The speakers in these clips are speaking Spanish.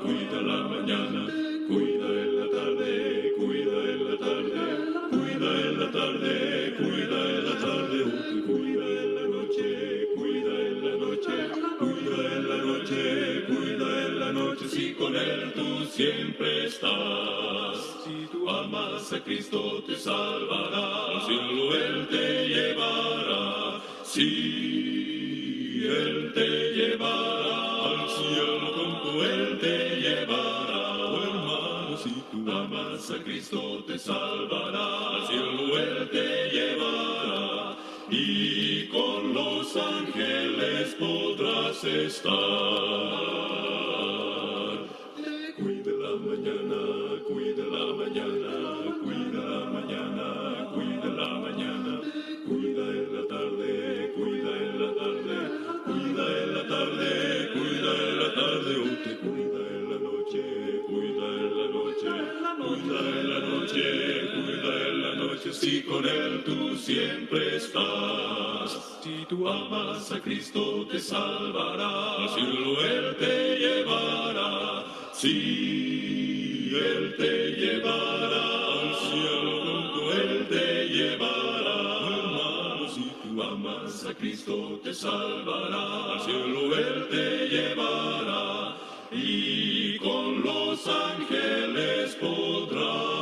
cuida la mañana, cuida en la tarde, cuida en la tarde, cuida en la tarde, cuida en la tarde, cuida en la noche, cuida en la noche, cuida en la noche, cuida en la noche, si con él tú siempre estás. Si tú amas a Cristo te salvará, al cielo él te llevará. Si él te llevará al cielo, tonto él te llevará. Oh, hermano, si tú amas a Cristo te salvará, al cielo él te llevará. Y con los ángeles podrás estar. Cuida la mañana, cuida la mañana, cuida la mañana, cuida la mañana, cuida en la tarde, cuida en la tarde, cuida en la tarde, cuida en la tarde, oh, te cuida en la noche, cuida en la noche, cuida en la noche, cuida en la noche, si con él tú siempre estás. Si tú amas a Cristo te salvará, al cielo él te llevará. Si él te llevará al cielo, tonto él te llevará. Hermano, si tú amas a Cristo te salvará, al cielo él te llevará. Y con los ángeles podrás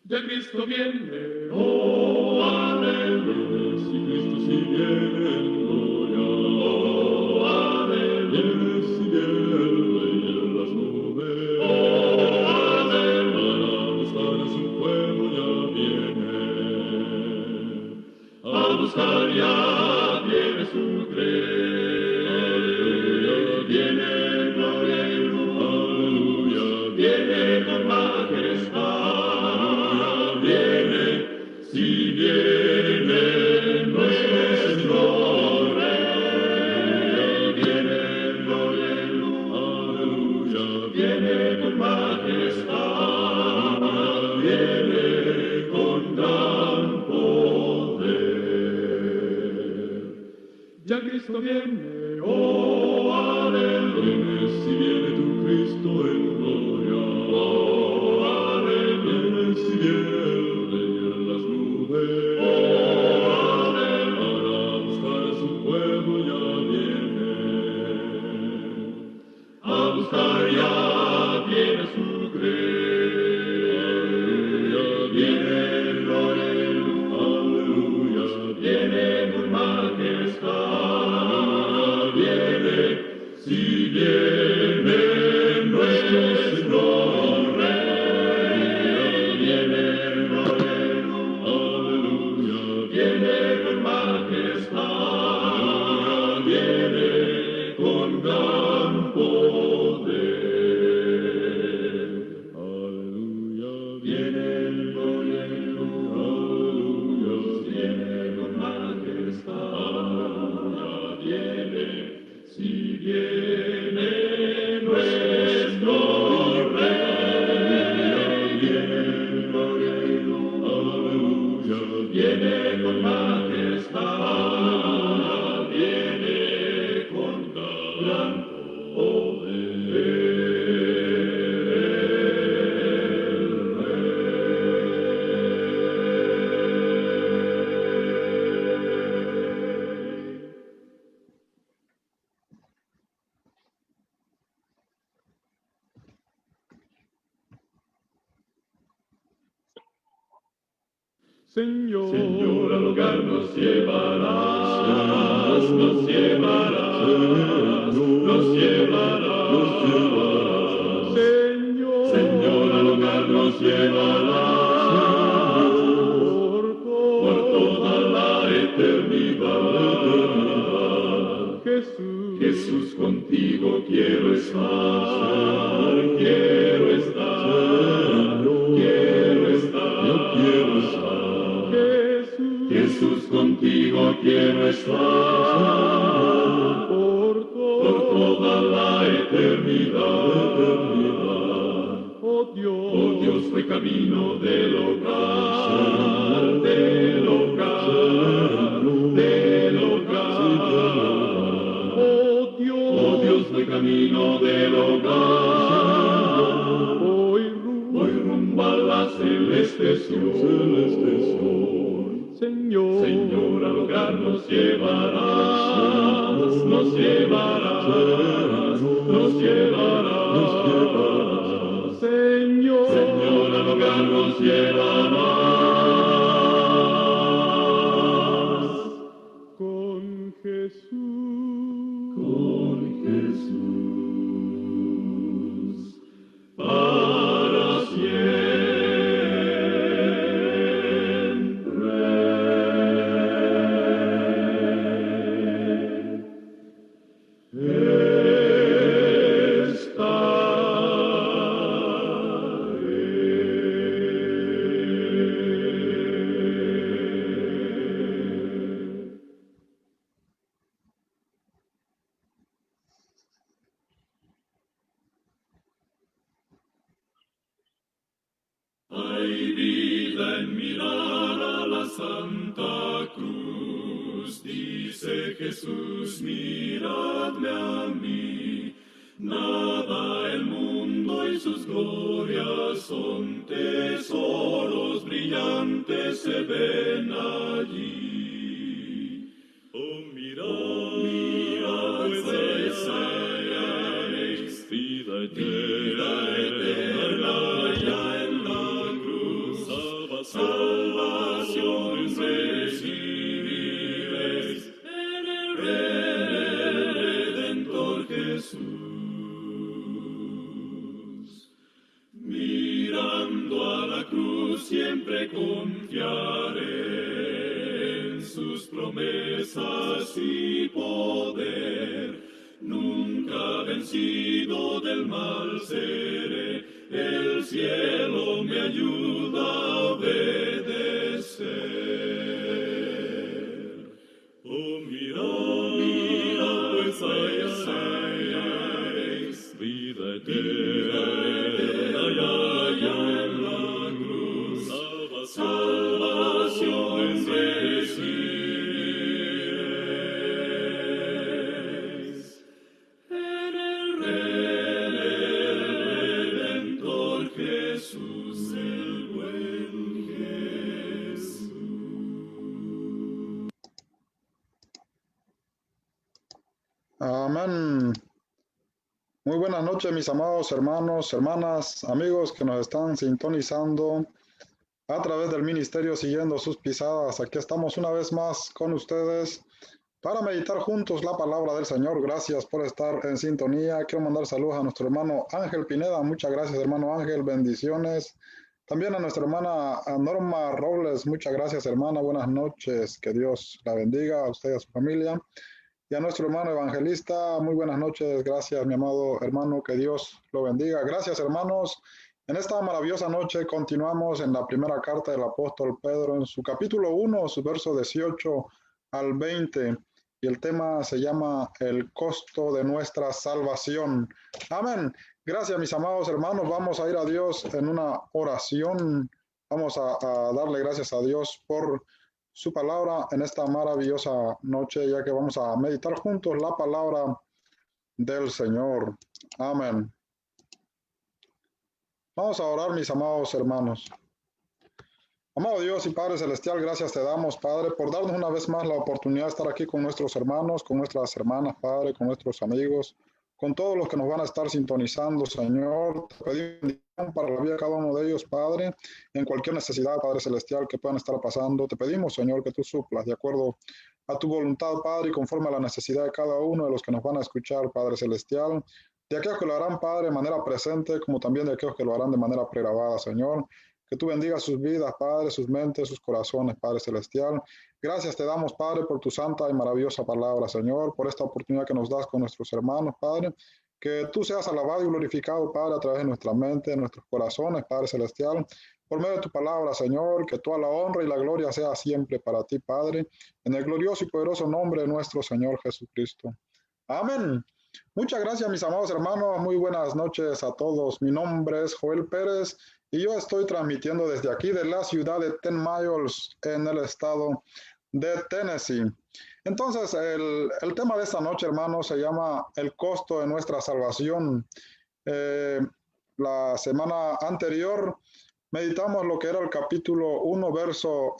ya Cristo viene, oh, aleluya, si Cristo sí viene en gloria, oh, aleluya, si viene el Rey en las nubes, oh, aleluya, para buscar a su pueblo ya viene, a buscar ya viene su Rey, aleluya, viene en gloria y luz, aleluya, viene con majestad. Si viene nuestro Rey, viene gloria y luz, aleluya, viene con majestad, viene con gran poder. Ya Cristo viene, oh, aleluya, si viene tu Cristo en gloria, oh, aleluya, si viene Señor, al hogar nos llevarás, nos llevarás, nos llevarás, nos llevarás. Señor, al hogar nos llevarás, por toda la eternidad. Jesús, contigo quiero estar, quiero estar, quiero estar, yo quiero estar. Jesús, Jesús, contigo quiero estar por toda la eternidad. Oh Dios, fue camino del hogar, del hogar, del hogar. Oh Dios, fue camino del hogar. Hoy rumbo a la celeste Sion. Señor, al hogar nos llevarás, nos llevarás, nos llevarás. Señor, al hogar nos llevarás. Con Jesús, para hay vida en mirar a la Santa Cruz, dice Jesús, miradme a mí. Nada el mundo y sus glorias son tesoros brillantes, se ven allí. Oh, mirad, pues hallaréis vida eterna ya en la cruz, salvación recibiréis en el Redentor Jesús. Mirando a la cruz siempre confiaré en sus promesas y poder. Nunca vencido del mal seré, el cielo me ayuda a obedecer. Oh, mirad, pues hallaréis vida eterna ya en la cruz, salvación recibiréis en el Redentor Jesús, el buen Jesús. Amén. Muy buenas noches, mis amados hermanos, hermanas, amigos que nos están sintonizando a través del ministerio siguiendo sus pisadas. Aquí estamos una vez más con ustedes para meditar juntos la palabra del Señor. Gracias por estar en sintonía. Quiero mandar saludos a nuestro hermano Ángel Pineda. Muchas gracias, hermano Ángel. Bendiciones. También a nuestra hermana Norma Robles. Muchas gracias, hermana. Buenas noches. Que Dios la bendiga a usted y a su familia. Y a nuestro hermano evangelista, muy buenas noches. Gracias, mi amado hermano. Que Dios lo bendiga. Gracias, hermanos. En esta maravillosa noche continuamos en la primera carta del apóstol Pedro, en su capítulo 1, su verso 18 al 20. Y el tema se llama el costo de nuestra salvación. Amén. Gracias, mis amados hermanos. Vamos a ir a Dios en una oración. Vamos a darle gracias a Dios por su palabra en esta maravillosa noche, ya que vamos a meditar juntos la palabra del Señor. Amén. Vamos a orar, mis amados hermanos. Amado Dios y Padre Celestial, gracias te damos, Padre, por darnos una vez más la oportunidad de estar aquí con nuestros hermanos, con nuestras hermanas, Padre, con nuestros amigos, con todos los que nos van a estar sintonizando, Señor. Te pedimos bendición para la vida de cada uno de ellos, Padre, en cualquier necesidad, Padre Celestial, que puedan estar pasando. Te pedimos, Señor, que tú suplas de acuerdo a tu voluntad, Padre, y conforme a la necesidad de cada uno de los que nos van a escuchar, Padre Celestial, de aquellos que lo harán, Padre, de manera presente, como también de aquellos que lo harán de manera pregrabada, Señor. Que tú bendigas sus vidas, Padre, sus mentes, sus corazones, Padre Celestial. Gracias te damos, Padre, por tu santa y maravillosa palabra, Señor, por esta oportunidad que nos das con nuestros hermanos, Padre. Que tú seas alabado y glorificado, Padre, a través de nuestra mente, de nuestros corazones, Padre Celestial. por medio de tu palabra, Señor, que toda la honra y la gloria sea siempre para ti, Padre, en el glorioso y poderoso nombre de nuestro Señor Jesucristo. Amén. Muchas gracias, mis amados hermanos. Muy buenas noches a todos. Mi nombre es Joel Pérez y yo estoy transmitiendo desde aquí, de la ciudad de Ten Miles, en el estado de Tennessee. Entonces, el tema de esta noche, hermanos, se llama el costo de nuestra salvación. La semana anterior meditamos lo que era el capítulo 1, verso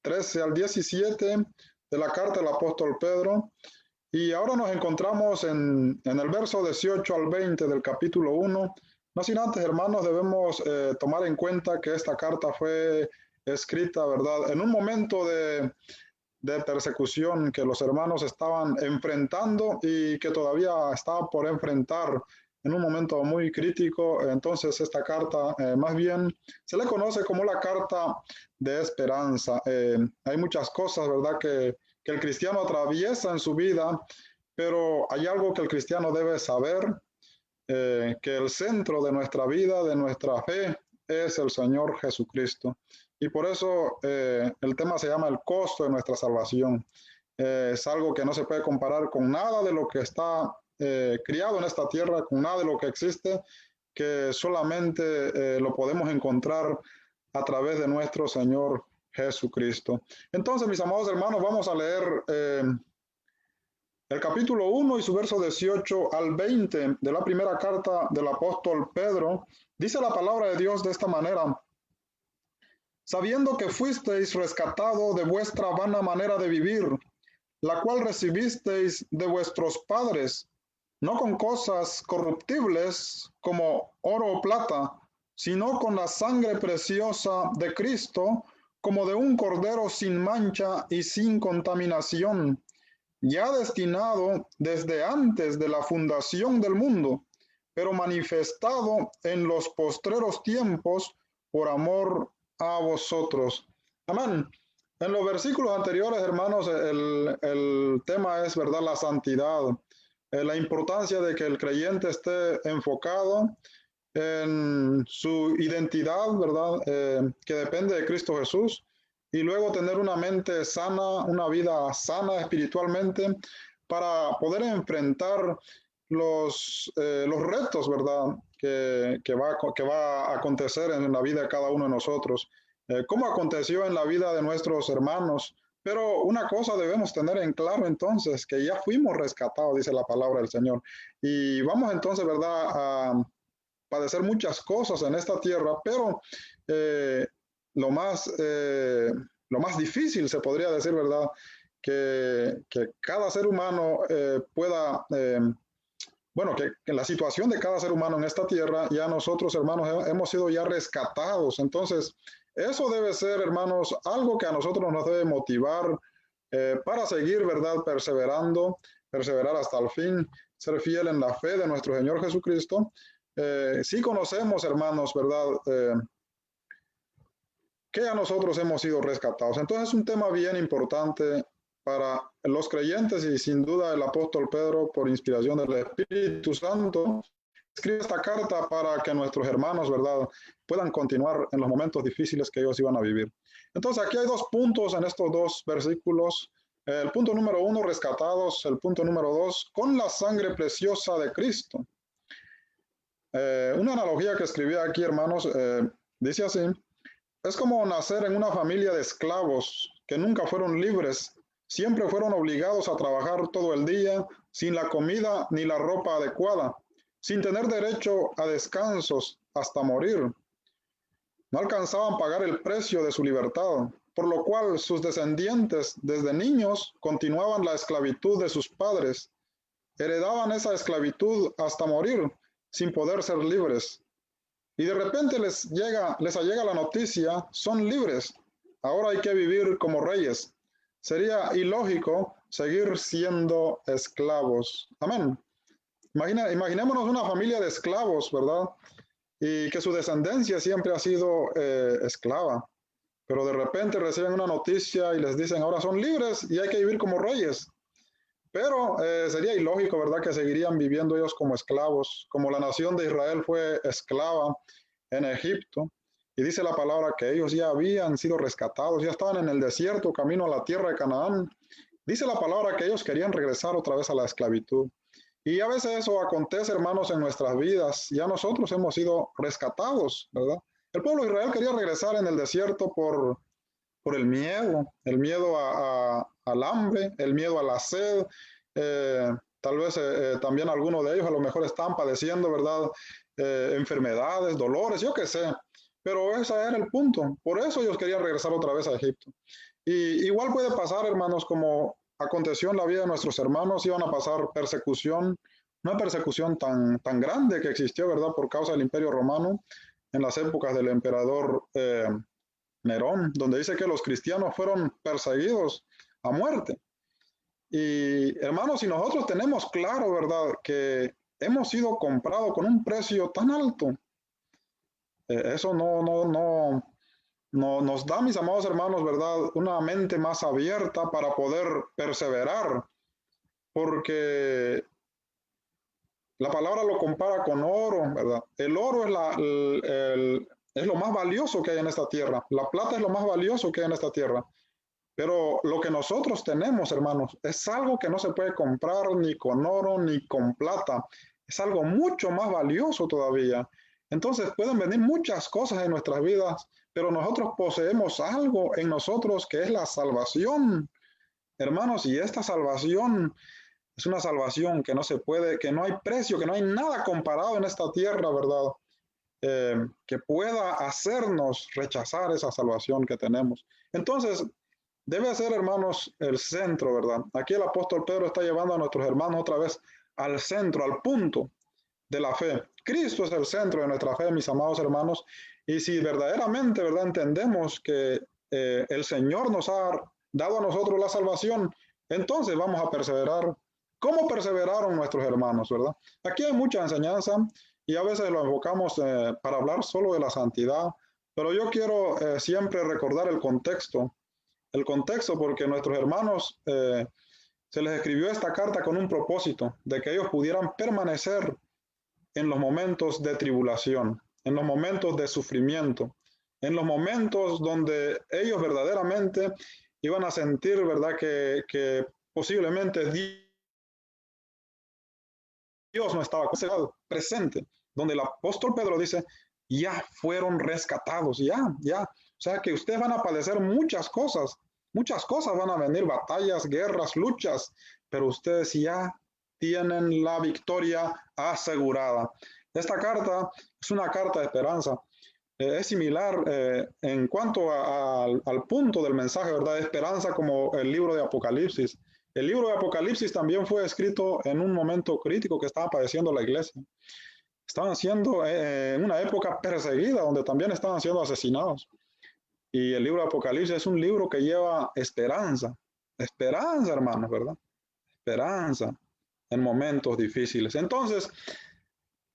13 al 17 de la carta del apóstol Pedro. Y ahora nos encontramos en el verso 18 al 20 del capítulo 1. No sin antes, hermanos, debemos tomar en cuenta que esta carta fue escrita, ¿verdad?, en un momento de persecución que los hermanos estaban enfrentando y que todavía estaba por enfrentar en un momento muy crítico. Entonces esta carta más bien se le conoce como la carta de esperanza. Hay muchas cosas, ¿verdad?, que el cristiano atraviesa en su vida, pero hay algo que el cristiano debe saber, que el centro de nuestra vida, de nuestra fe, es el Señor Jesucristo. Y por eso el tema se llama el costo de nuestra salvación. Es algo que no se puede comparar con nada de lo que está criado en esta tierra, con nada de lo que existe, que solamente lo podemos encontrar a través de nuestro Señor Jesucristo. Entonces, mis amados hermanos, vamos a leer el capítulo 1 y su verso 18 al 20 de la primera carta del apóstol Pedro. Dice la palabra de Dios de esta manera: sabiendo que fuisteis rescatado de vuestra vana manera de vivir, la cual recibisteis de vuestros padres, no con cosas corruptibles como oro o plata, sino con la sangre preciosa de Cristo, como de un cordero sin mancha y sin contaminación, ya destinado desde antes de la fundación del mundo, pero manifestado en los postreros tiempos por amor a vosotros. Amén. En los versículos anteriores, hermanos, el tema es, ¿verdad?, la santidad, la importancia de que el creyente esté enfocado en su identidad, ¿verdad?, que depende de Cristo Jesús, y luego tener una mente sana, una vida sana espiritualmente, para poder enfrentar los retos, ¿verdad?, que va a acontecer en la vida de cada uno de nosotros, como aconteció en la vida de nuestros hermanos. Pero una cosa debemos tener en claro entonces, que ya fuimos rescatados, dice la palabra del Señor, y vamos entonces, ¿verdad?, a padecer muchas cosas en esta tierra, pero lo más difícil, se podría decir, ¿verdad?, que cada ser humano pueda, bueno, que en la situación de cada ser humano en esta tierra, ya nosotros, hermanos, hemos sido ya rescatados. Entonces, eso debe ser, hermanos, algo que a nosotros nos debe motivar para seguir, ¿verdad?, perseverar hasta el fin, ser fiel en la fe de nuestro Señor Jesucristo. Sí conocemos, hermanos, ¿verdad?, que a nosotros hemos sido rescatados. Entonces es un tema bien importante para los creyentes, y sin duda el apóstol Pedro, por inspiración del Espíritu Santo, escribe esta carta para que nuestros hermanos, ¿verdad?, puedan continuar en los momentos difíciles que ellos iban a vivir. Entonces aquí hay dos puntos en estos dos versículos. El punto número 1, rescatados. El punto número 2, con la sangre preciosa de Cristo. Una analogía que escribí aquí, hermanos, dice así: es como nacer en una familia de esclavos que nunca fueron libres, siempre fueron obligados a trabajar todo el día, sin la comida ni la ropa adecuada, sin tener derecho a descansos hasta morir. No alcanzaban a pagar el precio de su libertad, por lo cual sus descendientes desde niños continuaban la esclavitud de sus padres, heredaban esa esclavitud hasta morir, sin poder ser libres. Y de repente les llega la noticia: son libres, ahora hay que vivir como reyes. Sería ilógico seguir siendo esclavos. Amén. Imaginémonos una familia de esclavos, ¿verdad?, y que su descendencia siempre ha sido esclava, pero de repente reciben una noticia y les dicen: ahora son libres y hay que vivir como reyes. Pero sería ilógico, ¿verdad?, que seguirían viviendo ellos como esclavos, como la nación de Israel fue esclava en Egipto. Y dice la palabra que ellos ya habían sido rescatados, ya estaban en el desierto, camino a la tierra de Canaán. Dice la palabra que ellos querían regresar otra vez a la esclavitud. Y a veces eso acontece, hermanos, en nuestras vidas. Ya nosotros hemos sido rescatados, ¿verdad? El pueblo de Israel quería regresar en el desierto por el miedo al hambre, el miedo a la sed. Tal vez también algunos de ellos a lo mejor están padeciendo, ¿verdad? Enfermedades, dolores, yo qué sé. Pero ese era el punto. Por eso ellos querían regresar otra vez a Egipto. Y igual puede pasar, hermanos, como aconteció en la vida de nuestros hermanos, iban a pasar persecución, una persecución tan grande que existió, ¿verdad? Por causa del Imperio Romano, en las épocas del emperador Nerón, donde dice que los cristianos fueron perseguidos a muerte. Y hermanos, si nosotros tenemos claro, ¿verdad?, que hemos sido comprados con un precio tan alto, eso no nos da, mis amados hermanos, ¿verdad?, una mente más abierta para poder perseverar, porque la palabra lo compara con oro, ¿verdad? El oro es lo más valioso que hay en esta tierra. La plata es lo más valioso que hay en esta tierra. Pero lo que nosotros tenemos, hermanos, es algo que no se puede comprar ni con oro ni con plata. Es algo mucho más valioso todavía. Entonces pueden venir muchas cosas en nuestras vidas, pero nosotros poseemos algo en nosotros que es la salvación, hermanos, y esta salvación es una salvación que no se puede, que no hay precio, que no hay nada comparado en esta tierra, ¿verdad? Que pueda hacernos rechazar esa salvación que tenemos. Entonces, debe ser, hermanos, el centro, ¿verdad? Aquí el apóstol Pedro está llevando a nuestros hermanos otra vez al centro, al punto de la fe. Cristo es el centro de nuestra fe, mis amados hermanos, y si verdaderamente, ¿verdad?, entendemos que el Señor nos ha dado a nosotros la salvación, entonces vamos a perseverar. ¿Cómo perseveraron nuestros hermanos, verdad? Aquí hay mucha enseñanza y a veces lo enfocamos para hablar solo de la santidad, pero yo quiero siempre recordar el contexto porque nuestros hermanos se les escribió esta carta con un propósito, de que ellos pudieran permanecer en los momentos de tribulación, en los momentos de sufrimiento, en los momentos donde ellos verdaderamente iban a sentir, ¿verdad?, que posiblemente Dios no estaba presente, donde el apóstol Pedro dice, ya fueron rescatados, ya. O sea que ustedes van a padecer muchas cosas van a venir, batallas, guerras, luchas, pero ustedes ya tienen la victoria asegurada. Esta carta es una carta de esperanza. Es similar en cuanto al punto del mensaje, ¿verdad? De esperanza, como el libro de Apocalipsis. El libro de Apocalipsis también fue escrito en un momento crítico que estaba padeciendo la iglesia. Estaban siendo en una época perseguida, donde también estaban siendo asesinados. Y el libro de Apocalipsis es un libro que lleva esperanza, hermanos, ¿verdad? Esperanza en momentos difíciles. Entonces,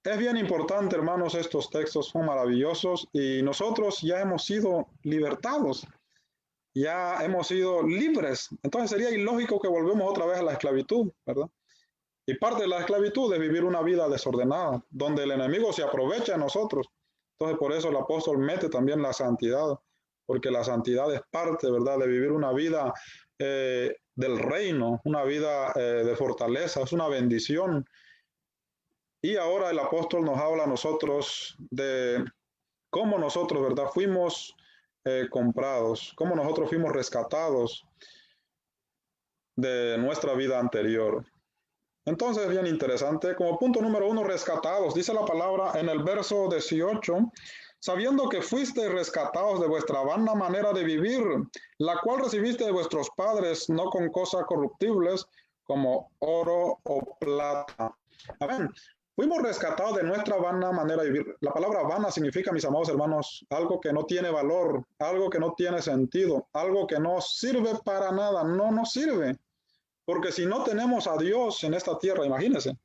es bien importante, hermanos, estos textos son maravillosos y nosotros ya hemos sido libertados, ya hemos sido libres. Entonces sería ilógico que volvemos otra vez a la esclavitud, ¿verdad? Y parte de la esclavitud es vivir una vida desordenada, donde el enemigo se aprovecha de nosotros. Entonces por eso el apóstol mete también la santidad, porque la santidad es parte, ¿verdad?, de vivir una vida del reino, una vida de fortaleza, es una bendición. Y ahora el apóstol nos habla a nosotros de cómo nosotros, ¿verdad?, fuimos comprados, cómo nosotros fuimos rescatados de nuestra vida anterior. Entonces, bien interesante. Como punto número 1, rescatados. Dice la palabra en el verso 18, sabiendo que fuisteis rescatados de vuestra vana manera de vivir, la cual recibiste de vuestros padres, no con cosas corruptibles, como oro o plata. Amén. Fuimos rescatados de nuestra vana manera de vivir. La palabra vana significa, mis amados hermanos, algo que no tiene valor, algo que no tiene sentido, algo que no sirve para nada, no nos sirve. Porque si no tenemos a Dios en esta tierra, imagínense,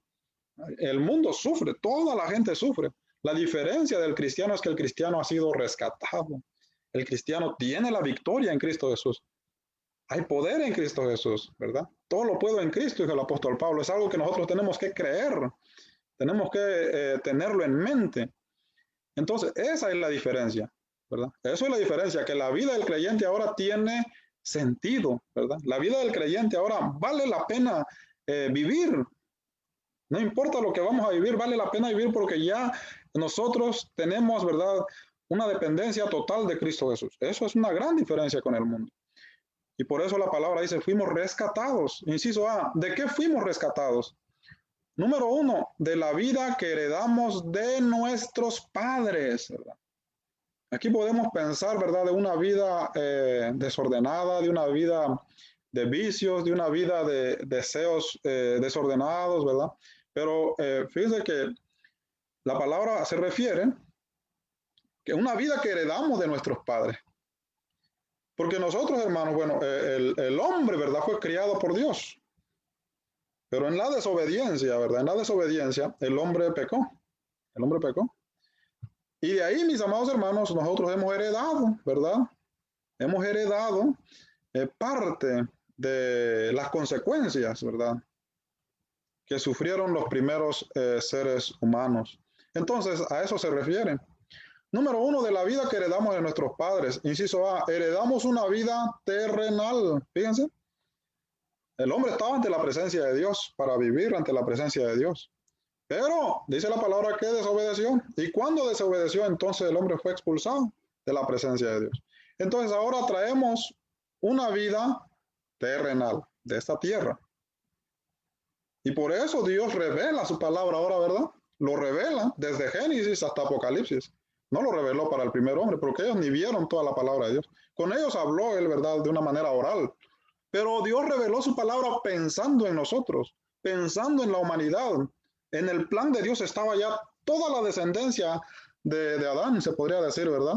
el mundo sufre, toda la gente sufre. La diferencia del cristiano es que el cristiano ha sido rescatado. El cristiano tiene la victoria en Cristo Jesús. Hay poder en Cristo Jesús, ¿verdad? Todo lo puedo en Cristo, dijo el apóstol Pablo. Es algo que nosotros tenemos que creer. Tenemos que tenerlo en mente. Entonces, esa es la diferencia. ¿verdad? Eso es la diferencia, que la vida del creyente ahora tiene sentido, ¿verdad? La vida del creyente ahora vale la pena vivir. No importa lo que vamos a vivir, vale la pena vivir porque ya nosotros tenemos, ¿verdad?, una dependencia total de Cristo Jesús. Eso es una gran diferencia con el mundo. Y por eso la palabra dice, fuimos rescatados. Inciso A, ¿de qué fuimos rescatados? Número uno, de la vida que heredamos de nuestros padres, ¿verdad? Aquí podemos pensar, ¿verdad?, de una vida desordenada, de una vida de vicios, de una vida de deseos desordenados, ¿verdad? Pero fíjense que la palabra se refiere que una vida que heredamos de nuestros padres. Porque nosotros, hermanos, bueno, el hombre, ¿verdad?, fue criado por Dios. Pero en la desobediencia, ¿verdad? En la desobediencia, el hombre pecó. El hombre pecó. Y de ahí, mis amados hermanos, nosotros hemos heredado, ¿verdad? Hemos heredado parte de las consecuencias, ¿verdad?, que sufrieron los primeros seres humanos. Entonces, a eso se refiere. Número uno, de la vida que heredamos de nuestros padres. Inciso A, heredamos una vida terrenal. Fíjense, el hombre estaba ante la presencia de Dios para vivir ante la presencia de Dios. Pero dice la palabra que desobedeció. Y cuando desobedeció, entonces el hombre fue expulsado de la presencia de Dios. Entonces ahora traemos una vida terrenal de esta tierra. Y por eso Dios revela su palabra ahora, ¿verdad? Lo revela desde Génesis hasta Apocalipsis. No lo reveló para el primer hombre, porque ellos ni vieron toda la palabra de Dios. Con ellos habló él, ¿verdad?, de una manera oral. Pero Dios reveló su palabra pensando en nosotros, pensando en la humanidad. En el plan de Dios estaba ya toda la descendencia de Adán, se podría decir, ¿verdad?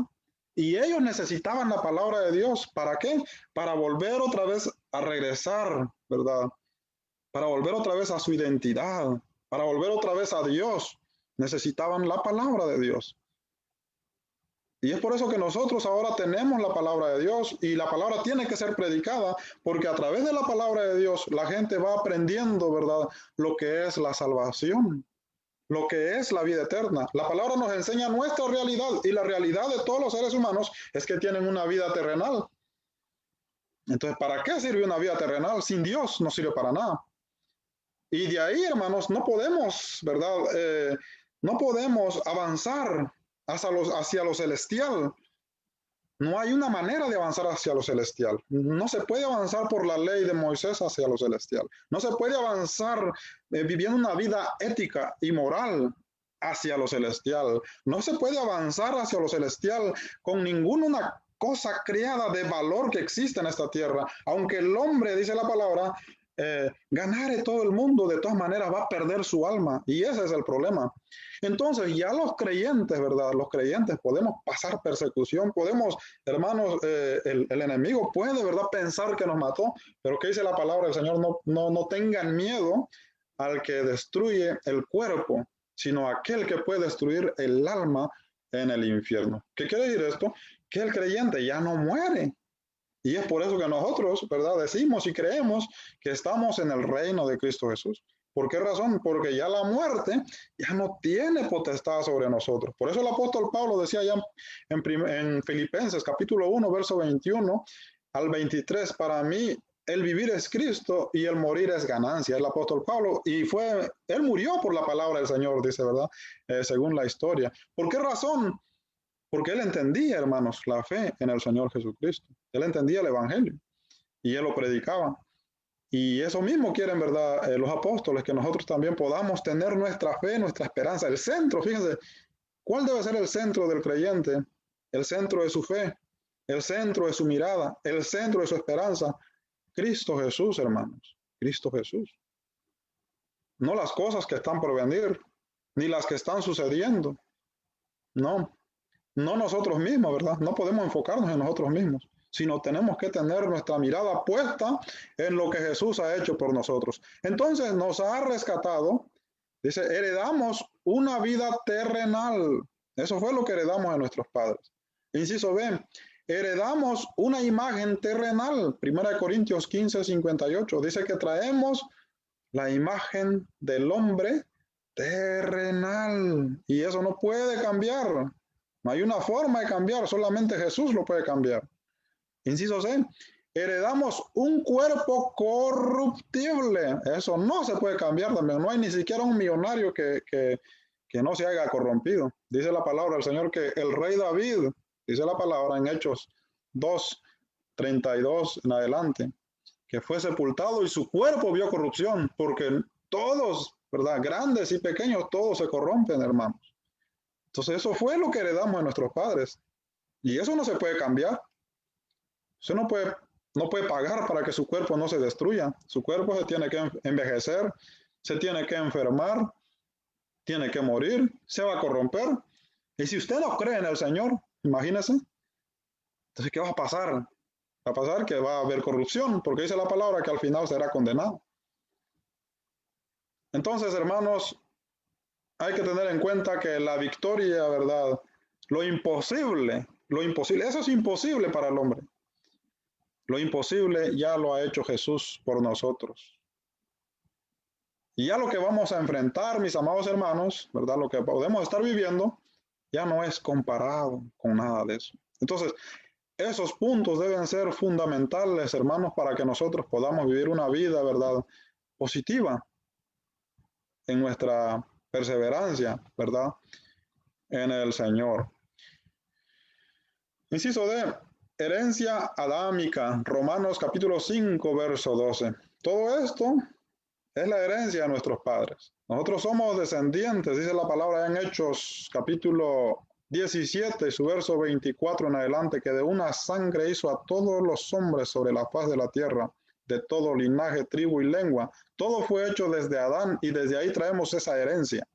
Y ellos necesitaban la palabra de Dios. ¿Para qué? Para volver otra vez a regresar, ¿verdad? Para volver otra vez a su identidad, para volver otra vez a Dios. Necesitaban la palabra de Dios. Y es por eso que nosotros ahora tenemos la palabra de Dios y la palabra tiene que ser predicada, porque a través de la palabra de Dios la gente va aprendiendo, ¿verdad?, lo que es la salvación, lo que es la vida eterna. La palabra nos enseña nuestra realidad y la realidad de todos los seres humanos es que tienen una vida terrenal. Entonces, ¿para qué sirve una vida terrenal? Sin Dios no sirve para nada. Y de ahí, hermanos, no podemos, ¿verdad? No podemos avanzar hacia lo celestial. No hay una manera de avanzar hacia lo celestial. No se puede avanzar por la ley de Moisés hacia lo celestial. No se puede avanzar viviendo una vida ética y moral hacia lo celestial. No se puede avanzar hacia lo celestial con ninguna cosa creada de valor que existe en esta tierra. Aunque el hombre, dice la palabra, ganare todo el mundo, de todas maneras va a perder su alma. Y ese es el problema. Entonces ya los creyentes, ¿verdad? Los creyentes podemos pasar persecución, podemos, hermanos, el enemigo puede, ¿verdad?, pensar que nos mató, pero ¿qué dice la palabra del Señor? No tengan miedo al que destruye el cuerpo, sino aquel que puede destruir el alma en el infierno. ¿Qué quiere decir esto? Que el creyente ya no muere. Y es por eso que nosotros, ¿verdad?, decimos y creemos que estamos en el reino de Cristo Jesús. ¿Por qué razón? Porque ya la muerte ya no tiene potestad sobre nosotros. Por eso el apóstol Pablo decía ya en Filipenses capítulo 1, verso 21 al 23, para mí el vivir es Cristo y el morir es ganancia. El apóstol Pablo, él murió por la palabra del Señor, dice, ¿verdad? Según la historia. ¿Por qué razón? Porque él entendía, hermanos, la fe en el Señor Jesucristo. Él entendía el Evangelio y él lo predicaba. Y eso mismo quieren, ¿verdad?, los apóstoles, que nosotros también podamos tener nuestra fe, nuestra esperanza. El centro, fíjense, ¿cuál debe ser el centro del creyente? El centro de su fe, el centro de su mirada, el centro de su esperanza. Cristo Jesús, hermanos, Cristo Jesús. No las cosas que están por venir, ni las que están sucediendo. No nosotros mismos, ¿verdad? No podemos enfocarnos en nosotros mismos, sino tenemos que tener nuestra mirada puesta en lo que Jesús ha hecho por nosotros. Entonces nos ha rescatado, dice, heredamos una vida terrenal. Eso fue lo que heredamos de nuestros padres. Inciso B, heredamos una imagen terrenal. 1 Corintios 15, 58, dice que traemos la imagen del hombre terrenal. Y eso no puede cambiar. No hay una forma de cambiar, solamente Jesús lo puede cambiar. Inciso C, heredamos un cuerpo corruptible. Eso no se puede cambiar también. No hay ni siquiera un millonario que no se haya corrompido. Dice la palabra del Señor que el rey David, dice la palabra en Hechos 2:32 en adelante, que fue sepultado y su cuerpo vio corrupción, porque todos, ¿verdad? Grandes y pequeños, todos se corrompen, hermanos. Entonces eso fue lo que heredamos de nuestros padres. Y eso no se puede cambiar. Usted no puede pagar para que su cuerpo no se destruya. Su cuerpo se tiene que envejecer, se tiene que enfermar, tiene que morir, se va a corromper. Y si usted no cree en el Señor, imagínese, entonces ¿qué va a pasar? Va a pasar que va a haber corrupción, porque dice la palabra que al final será condenado. Entonces, hermanos, hay que tener en cuenta que la victoria, ¿verdad? Lo imposible, eso es imposible para el hombre. Lo imposible ya lo ha hecho Jesús por nosotros. Y ya lo que vamos a enfrentar, mis amados hermanos, ¿verdad? Lo que podemos estar viviendo ya no es comparado con nada de eso. Entonces, esos puntos deben ser fundamentales, hermanos, para que nosotros podamos vivir una vida, ¿verdad? Positiva en nuestra perseverancia, ¿verdad? En el Señor. Inciso D, herencia adámica, Romanos capítulo 5, verso 12. Todo esto es la herencia de nuestros padres. Nosotros somos descendientes, dice la palabra en Hechos capítulo 17, su verso 24 en adelante, que de una sangre hizo a todos los hombres sobre la faz de la tierra, de todo linaje, tribu y lengua. Todo fue hecho desde Adán y desde ahí traemos esa herencia.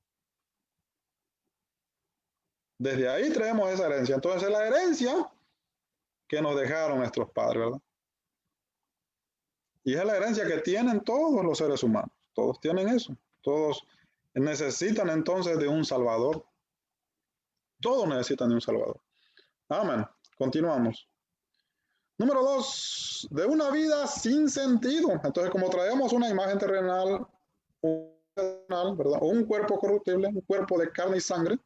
Desde ahí traemos esa herencia. Entonces es la herencia que nos dejaron nuestros padres, ¿verdad? Y es la herencia que tienen todos los seres humanos. Todos tienen eso. Todos necesitan entonces de un Salvador. Todos necesitan de un Salvador. Amén. Continuamos. Número 2, de una vida sin sentido. Entonces, como traemos una imagen terrenal, ¿verdad? O un cuerpo corruptible, un cuerpo de carne y sangre,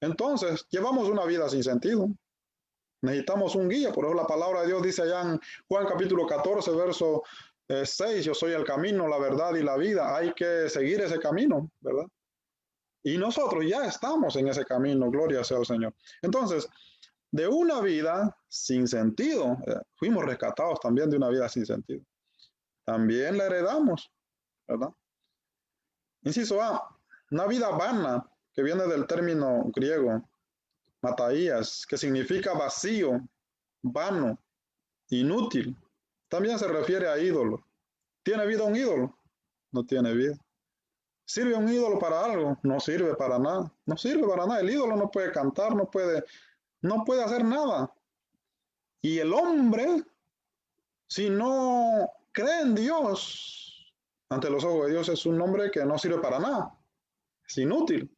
entonces llevamos una vida sin sentido. Necesitamos un guía. Por eso la palabra de Dios dice allá en Juan capítulo 14, verso 6, yo soy el camino, la verdad y la vida. Hay que seguir ese camino, ¿verdad? Y nosotros ya estamos en ese camino, gloria sea al Señor. Entonces, de una vida sin sentido, fuimos rescatados también de una vida sin sentido. También la heredamos, ¿verdad? Inciso A, una vida vana, que viene del término griego, mataías, que significa vacío, vano, inútil. También se refiere a ídolo. ¿Tiene vida un ídolo? No tiene vida. ¿Sirve un ídolo para algo? No sirve para nada. No sirve para nada. El ídolo no puede cantar, no puede hacer nada. Y el hombre, si no cree en Dios, ante los ojos de Dios es un hombre que no sirve para nada. Es inútil.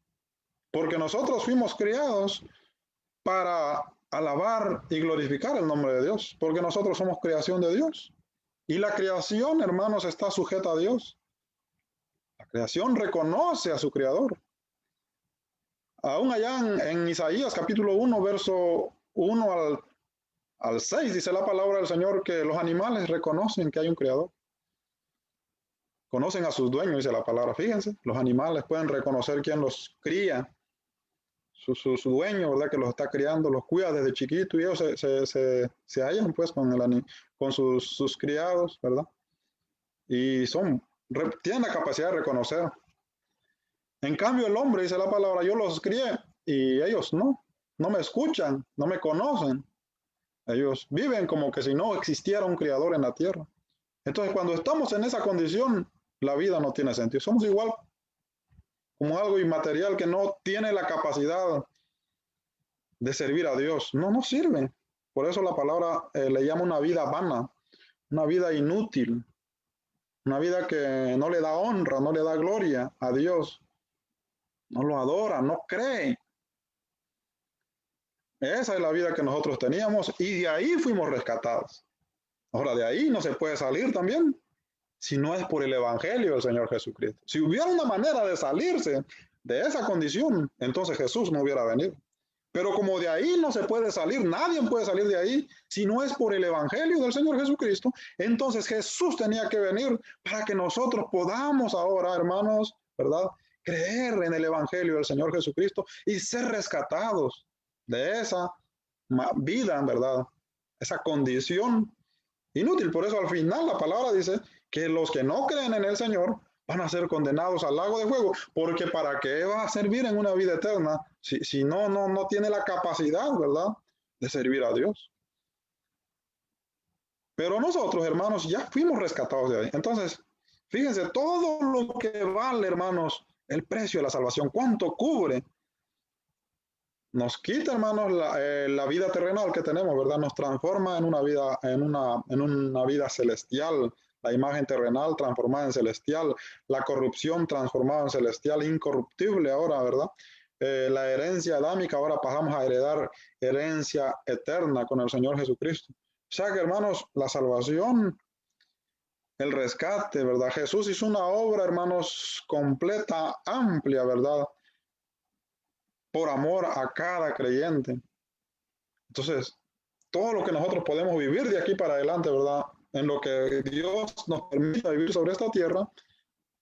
Porque nosotros fuimos criados para alabar y glorificar el nombre de Dios. Porque nosotros somos creación de Dios. Y la creación, hermanos, está sujeta a Dios. La creación reconoce a su creador. Aún allá en Isaías capítulo 1, verso 1 al 6, dice la palabra del Señor que los animales reconocen que hay un creador. Conocen a sus dueños, dice la palabra. Fíjense, los animales pueden reconocer quién los cría, su dueño, ¿verdad? Que los está criando, los cuida desde chiquito y ellos se hallan pues con sus criados, ¿verdad? Y tienen la capacidad de reconocer. En cambio el hombre, dice la palabra, yo los crié y ellos no me escuchan, no me conocen. Ellos viven como que si no existiera un creador en la tierra. Entonces cuando estamos en esa condición, la vida no tiene sentido. Somos igual como algo inmaterial que no tiene la capacidad de servir a Dios. No sirve. Por eso la palabra le llama una vida vana, una vida inútil, una vida que no le da honra, no le da gloria a Dios, no lo adora, no cree. Esa es la vida que nosotros teníamos y de ahí fuimos rescatados. Ahora, de ahí no se puede salir también si no es por el Evangelio del Señor Jesucristo. Si hubiera una manera de salirse de esa condición, entonces Jesús no hubiera venido. Pero como de ahí no se puede salir, nadie puede salir de ahí si no es por el Evangelio del Señor Jesucristo. Entonces Jesús tenía que venir para que nosotros podamos ahora, hermanos, ¿verdad? Creer en el Evangelio del Señor Jesucristo y ser rescatados de esa vida, ¿verdad? Esa condición inútil. Por eso al final la palabra dice que los que no creen en el Señor van a ser condenados al lago de fuego, porque ¿para qué va a servir en una vida eterna si no tiene la capacidad, ¿verdad?, de servir a Dios? Pero nosotros, hermanos, ya fuimos rescatados de ahí. Entonces, fíjense, todo lo que vale, hermanos, el precio de la salvación, cuánto cubre, nos quita, hermanos, la vida terrenal que tenemos, ¿verdad? Nos transforma en una vida, en una vida celestial, la imagen terrenal transformada en celestial, la corrupción transformada en celestial, incorruptible ahora, ¿verdad? La herencia adámica, ahora pasamos a heredar herencia eterna con el Señor Jesucristo. O sea que, hermanos, la salvación, el rescate, ¿verdad? Jesús hizo una obra, hermanos, completa, amplia, ¿verdad? Por amor a cada creyente. Entonces, todo lo que nosotros podemos vivir de aquí para adelante, ¿verdad? En lo que Dios nos permita vivir sobre esta tierra,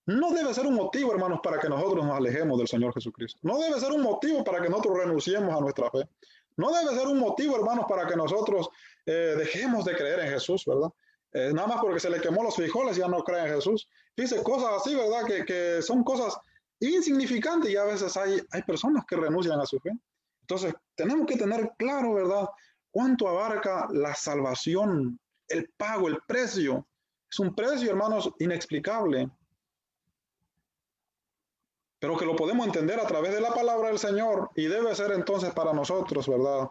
no debe ser un motivo, hermanos, para que nosotros nos alejemos del Señor Jesucristo. No debe ser un motivo para que nosotros renunciemos a nuestra fe. No debe ser un motivo, hermanos, para que nosotros dejemos de creer en Jesús, ¿verdad? Nada más porque se le quemó los frijoles ya no cree en Jesús. Dice cosas así, ¿verdad? Que son cosas insignificantes y a veces hay personas que renuncian a su fe. Entonces, tenemos que tener claro, ¿verdad? Cuánto abarca la salvación, el pago, el precio. Es un precio, hermanos, inexplicable, pero que lo podemos entender a través de la palabra del Señor y debe ser entonces para nosotros, ¿verdad?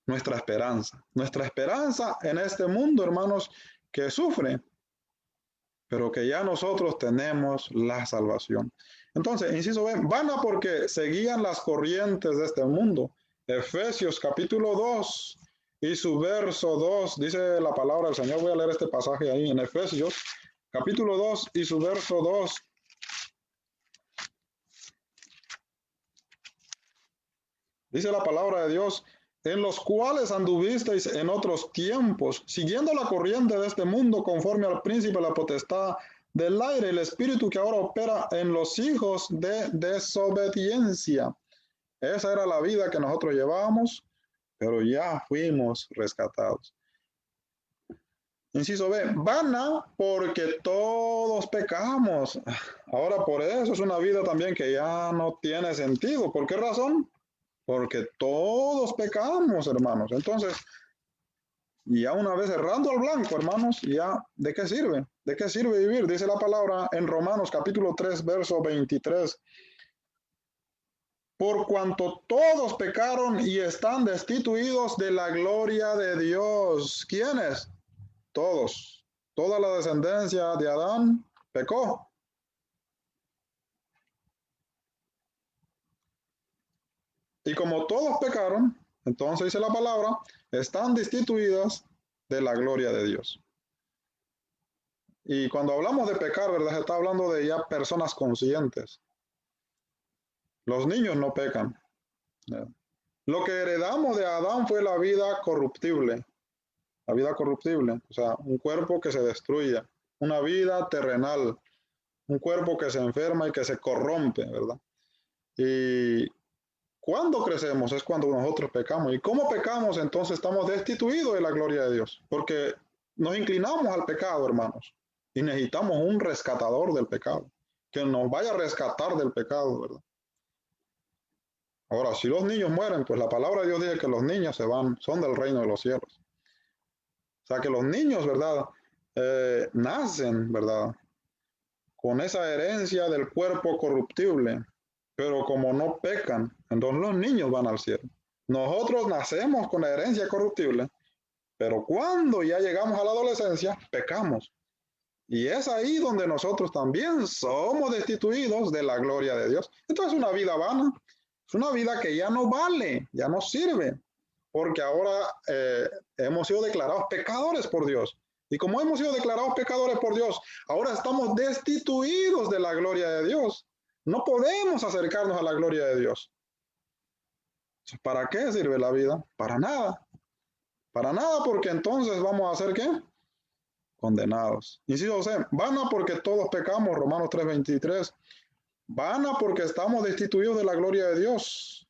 Nuestra esperanza en este mundo, hermanos, que sufre, pero que ya nosotros tenemos la salvación. Entonces, inciso B, vana porque seguían las corrientes de este mundo. Efesios capítulo 2 y su verso 2, dice la palabra del Señor. Voy a leer este pasaje ahí en Efesios capítulo 2 y su verso 2. Dice la palabra de Dios, en los cuales anduvisteis en otros tiempos, siguiendo la corriente de este mundo, conforme al príncipe de la potestad del aire, el espíritu que ahora opera en los hijos de desobediencia. Esa era la vida que nosotros llevábamos, pero ya fuimos rescatados. Inciso B, vana porque todos pecamos. Ahora por eso es una vida también que ya no tiene sentido. ¿Por qué razón? Porque todos pecamos, hermanos. Entonces, ya una vez errando al blanco, hermanos, ya, ¿de qué sirve? ¿De qué sirve vivir? Dice la palabra en Romanos capítulo 3, verso 23. Por cuanto todos pecaron y están destituidos de la gloria de Dios. ¿Quiénes? Todos. Toda la descendencia de Adán pecó. Y como todos pecaron, entonces dice la palabra, están destituidas de la gloria de Dios. Y cuando hablamos de pecar, ¿verdad? Se está hablando de ya personas conscientes. Los niños no pecan. Lo que heredamos de Adán fue la vida corruptible. La vida corruptible, o sea, un cuerpo que se destruye, una vida terrenal, un cuerpo que se enferma y que se corrompe, ¿verdad? Y cuando crecemos es cuando nosotros pecamos. ¿Y cómo pecamos? Entonces estamos destituidos de la gloria de Dios, porque nos inclinamos al pecado, hermanos, y necesitamos un rescatador del pecado, que nos vaya a rescatar del pecado, ¿verdad? Ahora, si los niños mueren, pues la palabra de Dios dice que los niños se van, son del reino de los cielos. O sea que los niños, ¿verdad? Nacen, ¿verdad? Con esa herencia del cuerpo corruptible, pero como no pecan, entonces los niños van al cielo. Nosotros nacemos con la herencia corruptible, pero cuando ya llegamos a la adolescencia, pecamos. Y es ahí donde nosotros también somos destituidos de la gloria de Dios. Entonces es una vida vana, es una vida que ya no vale, ya no sirve, porque ahora hemos sido declarados pecadores por Dios. Y como hemos sido declarados pecadores por Dios, ahora estamos destituidos de la gloria de Dios. No podemos acercarnos a la gloria de Dios. ¿Para qué sirve la vida? Para nada. Para nada, porque entonces vamos a ser ¿qué? Condenados. Inciso C, vana porque todos pecamos, Romanos 3:23. Vana porque estamos destituidos de la gloria de Dios.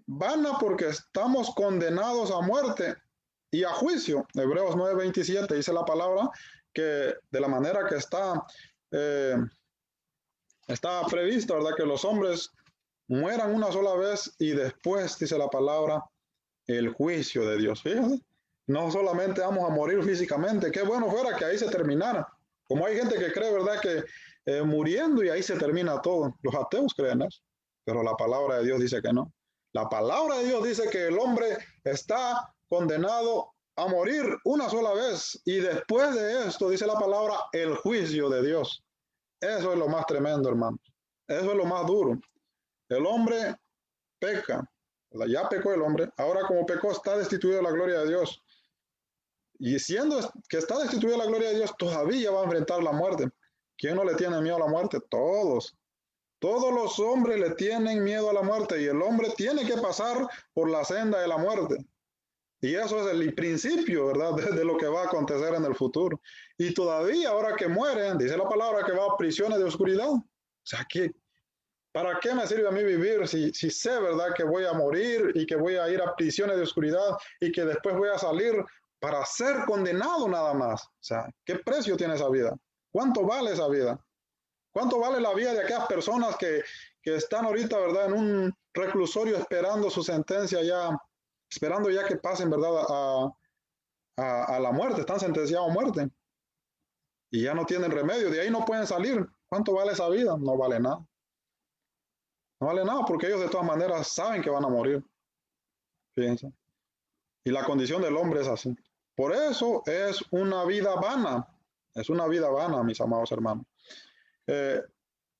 Vana porque estamos condenados a muerte y a juicio. Hebreos 9:27 dice la palabra que de la manera que está previsto, ¿verdad? Que los hombres mueran una sola vez y después, dice la palabra, el juicio de Dios. Fíjense, no solamente vamos a morir físicamente, qué bueno fuera que ahí se terminara. Como hay gente que cree, ¿verdad? Que muriendo y ahí se termina todo. Los ateos creen eso, pero la palabra de Dios dice que no. La palabra de Dios dice que el hombre está condenado a morir una sola vez y después de esto, dice la palabra, el juicio de Dios. Eso es lo más tremendo, hermanos. Eso es lo más duro. El hombre peca, ya pecó el hombre, ahora como pecó está destituido de la gloria de Dios. Y siendo que está destituido de la gloria de Dios, todavía va a enfrentar la muerte. ¿Quién no le tiene miedo a la muerte? Todos. Todos los hombres le tienen miedo a la muerte y el hombre tiene que pasar por la senda de la muerte. Y eso es el principio, ¿verdad? De lo que va a acontecer en el futuro. Y todavía ahora que mueren, dice la palabra que va a prisiones de oscuridad. O sea, ¿para qué me sirve a mí vivir si sé, ¿verdad? Que voy a morir y que voy a ir a prisiones de oscuridad y que después voy a salir para ser condenado nada más? O sea, ¿qué precio tiene esa vida? ¿Cuánto vale esa vida? ¿Cuánto vale la vida de aquellas personas que están ahorita, ¿verdad? En un reclusorio esperando su sentencia ya, esperando ya que pasen, ¿verdad? A la muerte, están sentenciados a muerte. Y ya no tienen remedio, de ahí no pueden salir. ¿Cuánto vale esa vida? No vale nada. No vale nada porque ellos de todas maneras saben que van a morir. Fíjense. Y la condición del hombre es así. Por eso es una vida vana. Es una vida vana, mis amados hermanos.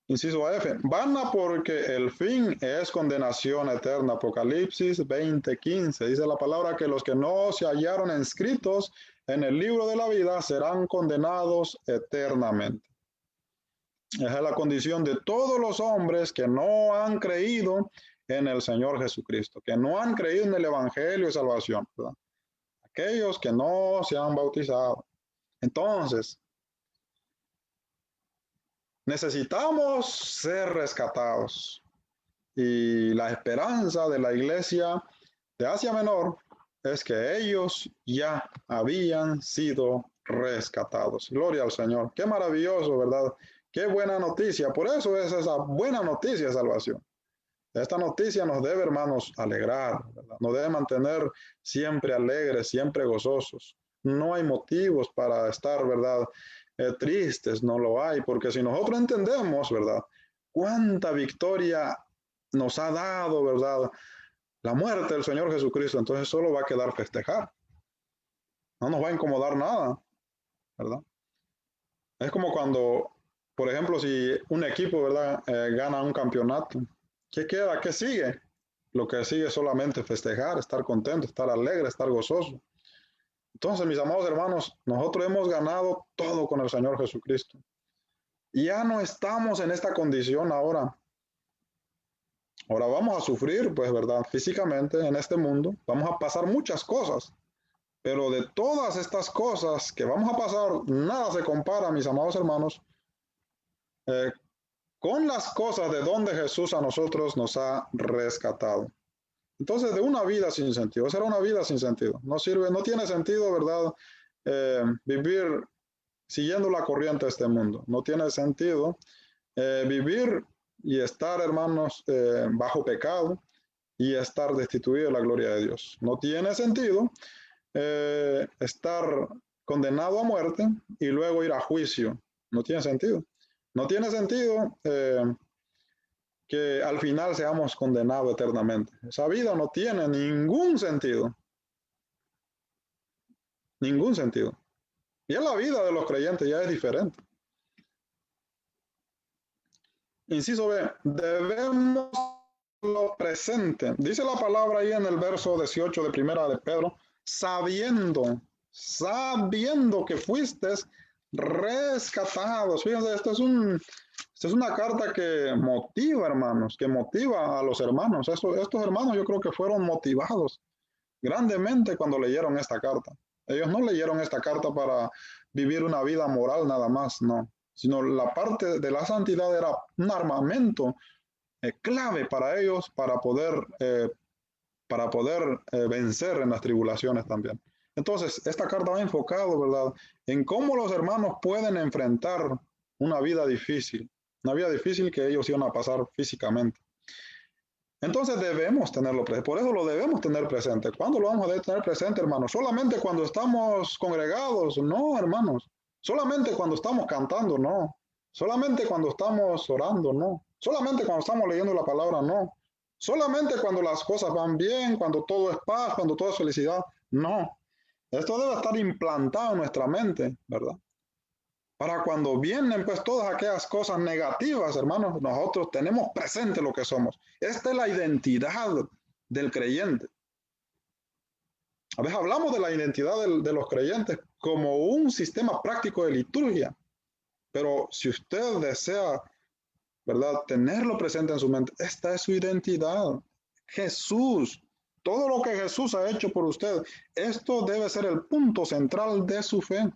Inciso F. Vana porque el fin es condenación eterna. Apocalipsis 20:15. Dice la palabra que los que no se hallaron inscritos en el libro de la vida serán condenados eternamente. Esa es la condición de todos los hombres que no han creído en el Señor Jesucristo, que no han creído en el Evangelio de salvación, ¿verdad? Aquellos que no se han bautizado. Entonces, necesitamos ser rescatados. Y la esperanza de la iglesia de Asia Menor es que ellos ya habían sido rescatados. Gloria al Señor. Qué maravilloso, ¿verdad? Qué buena noticia. Por eso es esa buena noticia de salvación. Esta noticia nos debe, hermanos, alegrar, ¿verdad? Nos debe mantener siempre alegres, siempre gozosos. No hay motivos para estar, ¿verdad? Tristes, no lo hay, porque si nosotros entendemos, ¿verdad? Cuánta victoria nos ha dado, ¿verdad? La muerte del Señor Jesucristo, entonces solo va a quedar festejar. No nos va a incomodar nada, ¿verdad? Es como cuando, por ejemplo, si un equipo, ¿verdad? Gana un campeonato. ¿Qué queda? ¿Qué sigue? Lo que sigue es solamente festejar, estar contento, estar alegre, estar gozoso. Entonces, mis amados hermanos, nosotros hemos ganado todo con el Señor Jesucristo. Y ya no estamos en esta condición ahora. Ahora vamos a sufrir, pues, ¿verdad? Físicamente en este mundo. Vamos a pasar muchas cosas. Pero de todas estas cosas que vamos a pasar, nada se compara, mis amados hermanos, con las cosas de donde Jesús a nosotros nos ha rescatado. Entonces, de una vida sin sentido, será una vida sin sentido. No sirve, no tiene sentido, ¿verdad? Vivir siguiendo la corriente de este mundo. No tiene sentido vivir y estar, hermanos, bajo pecado y estar destituido de la gloria de Dios. No tiene sentido estar condenado a muerte y luego ir a juicio. No tiene sentido. No tiene sentido que al final seamos condenados eternamente. Esa vida no tiene ningún sentido. Ningún sentido. Y en la vida de los creyentes ya es diferente. Inciso B, debemos lo presente. Dice la palabra ahí en el verso 18 de Primera de Pedro, sabiendo que fuisteis rescatados. Fíjense, esto es Esta es una carta que motiva, hermanos, que motiva a los hermanos. Estos hermanos yo creo que fueron motivados grandemente cuando leyeron esta carta. Ellos no leyeron esta carta para vivir una vida moral nada más, no, sino la parte de la santidad era un armamento clave para ellos para poder vencer en las tribulaciones también. Entonces, esta carta va enfocado, ¿verdad?, en cómo los hermanos pueden enfrentar una vida difícil que ellos iban a pasar físicamente. Entonces debemos tenerlo presente, por eso lo debemos tener presente. ¿Cuándo lo vamos a tener presente, hermanos? ¿Solamente cuando estamos congregados? No, hermanos. ¿Solamente cuando estamos cantando? No. ¿Solamente cuando estamos orando? No. ¿Solamente cuando estamos leyendo la palabra? No. ¿Solamente cuando las cosas van bien, cuando todo es paz, cuando todo es felicidad? No. Esto debe estar implantado en nuestra mente, ¿verdad? Para cuando vienen pues todas aquellas cosas negativas, hermanos, nosotros tenemos presente lo que somos. Esta es la identidad del creyente. A veces hablamos de la identidad de los creyentes como un sistema práctico de liturgia, pero si usted desea, ¿verdad?, tenerlo presente en su mente, esta es su identidad. Jesús, todo lo que Jesús ha hecho por usted, esto debe ser el punto central de su fe.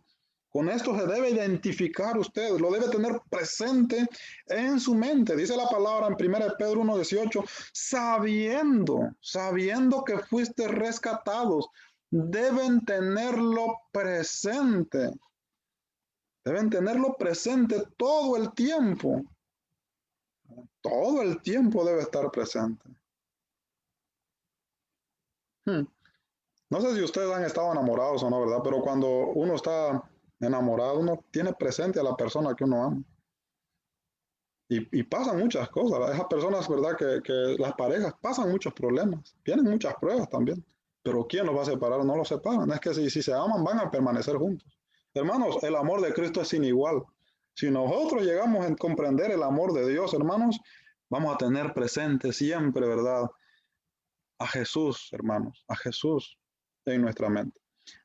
Con esto se debe identificar usted, lo debe tener presente en su mente. Dice la palabra en 1 Pedro 1:18, sabiendo que fuiste rescatados, deben tenerlo presente. Deben tenerlo presente todo el tiempo. Todo el tiempo debe estar presente. No sé si ustedes han estado enamorados o no, ¿verdad? Pero cuando uno está enamorado, uno tiene presente a la persona que uno ama. Y pasan muchas cosas. Esas personas, ¿verdad? Que las parejas pasan muchos problemas. Tienen muchas pruebas también. Pero ¿quién los va a separar? No los separan. Es que si se aman, van a permanecer juntos. Hermanos, el amor de Cristo es sin igual. Si nosotros llegamos a comprender el amor de Dios, hermanos, vamos a tener presente siempre, ¿verdad?, a Jesús, hermanos, a Jesús en nuestra mente.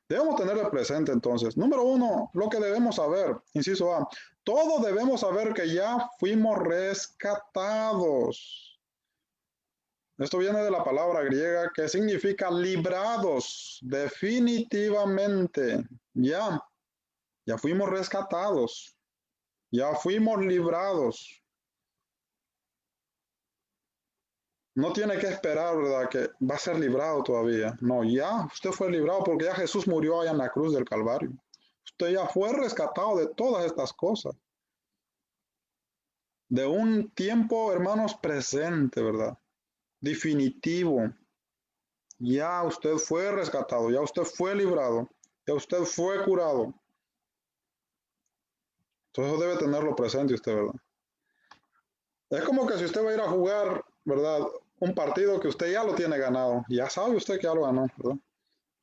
Debemos tenerlo presente entonces. Número 1, lo que debemos saber, inciso A, todos debemos saber que ya fuimos rescatados. Esto viene de la palabra griega que significa librados, definitivamente. Ya fuimos rescatados, ya fuimos librados. No tiene que esperar, ¿verdad?, que va a ser librado todavía. No, ya usted fue librado porque ya Jesús murió allá en la cruz del Calvario. Usted ya fue rescatado de todas estas cosas. De un tiempo, hermanos, presente, ¿verdad?, definitivo. Ya usted fue rescatado, ya usted fue librado, ya usted fue curado. Entonces debe tenerlo presente usted, ¿verdad? Es como que si usted va a ir a jugar, ¿verdad?, un partido que usted ya lo tiene ganado, ya sabe usted que ya lo ganó, ¿verdad?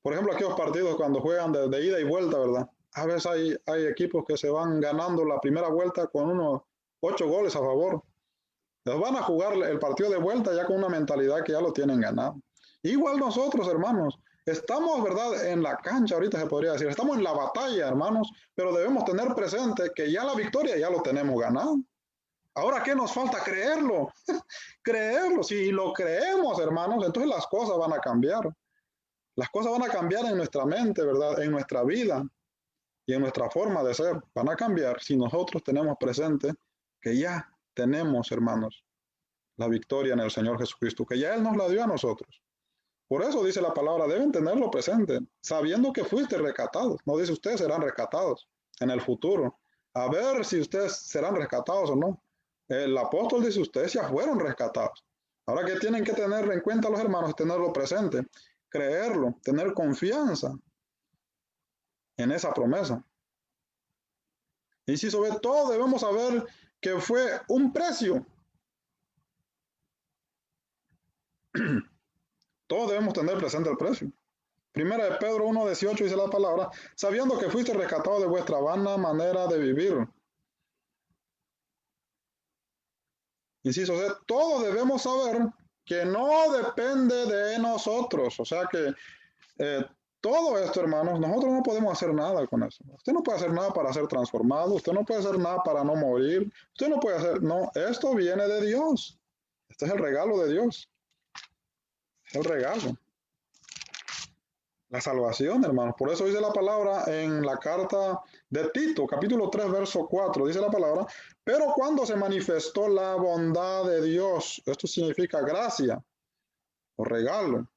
Por ejemplo, aquellos partidos cuando juegan de ida y vuelta, ¿verdad? A veces hay equipos que se van ganando la primera vuelta con unos 8 goles a favor. Les van a jugar el partido de vuelta ya con una mentalidad que ya lo tienen ganado. Igual nosotros, hermanos, estamos, ¿verdad?, en la cancha, ahorita se podría decir, estamos en la batalla, hermanos, pero debemos tener presente que ya la victoria ya lo tenemos ganado. Ahora, ¿qué nos falta? Creerlo. Creerlo. Si lo creemos, hermanos, entonces las cosas van a cambiar. Las cosas van a cambiar en nuestra mente, ¿verdad?, en nuestra vida y en nuestra forma de ser. Van a cambiar si nosotros tenemos presente que ya tenemos, hermanos, la victoria en el Señor Jesucristo, que ya Él nos la dio a nosotros. Por eso dice la palabra, deben tenerlo presente, sabiendo que fuiste rescatados. No dice ustedes serán rescatados en el futuro. A ver si ustedes serán rescatados o no. El apóstol dice, ustedes ya fueron rescatados. Ahora, que tienen que tener en cuenta los hermanos, tenerlo presente, creerlo, tener confianza en esa promesa. Y si sobre todo debemos saber que fue un precio. Todos debemos tener presente el precio. Primera de Pedro 1:18 dice la palabra, sabiendo que fuiste rescatado de vuestra vana manera de vivir. Inciso C, todos debemos saber que no depende de nosotros. O sea que todo esto, hermanos, nosotros no podemos hacer nada con eso. Usted no puede hacer nada para ser transformado, usted no puede hacer nada para no morir, usted no puede hacer, no, esto viene de Dios. Este es el regalo de Dios, es el regalo. La salvación, hermanos. Por eso dice la palabra en la carta de Tito, capítulo 3, verso 4, dice la palabra, pero cuando se manifestó la bondad de Dios, esto significa gracia o regalo,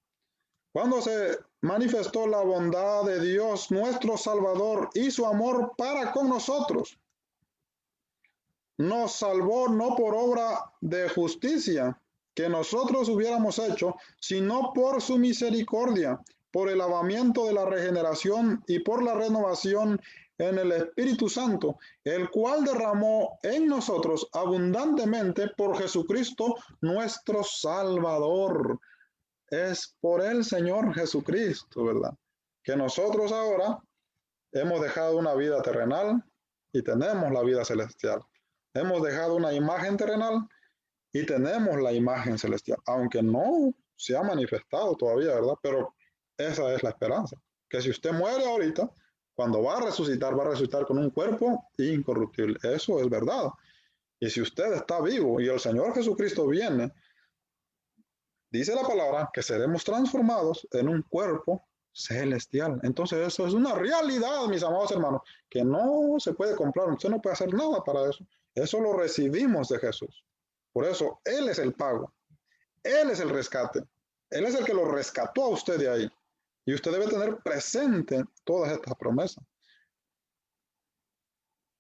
cuando se manifestó la bondad de Dios, nuestro Salvador, y su amor para con nosotros, nos salvó no por obra de justicia que nosotros hubiéramos hecho, sino por su misericordia, por el lavamiento de la regeneración y por la renovación en el Espíritu Santo, el cual derramó en nosotros abundantemente por Jesucristo nuestro Salvador. Es por el Señor Jesucristo, ¿verdad? Que nosotros ahora hemos dejado una vida terrenal y tenemos la vida celestial. Hemos dejado una imagen terrenal y tenemos la imagen celestial, aunque no se ha manifestado todavía, ¿verdad? Pero esa es la esperanza, que si usted muere ahorita, cuando va a resucitar con un cuerpo incorruptible. Eso es verdad. Y si usted está vivo y el Señor Jesucristo viene, dice la palabra que seremos transformados en un cuerpo celestial. Entonces eso es una realidad, mis amados hermanos, que no se puede comprar. Usted no puede hacer nada para eso. Eso lo recibimos de Jesús. Por eso Él es el pago. Él es el rescate. Él es el que lo rescató a usted de ahí. Y usted debe tener presente todas estas promesas.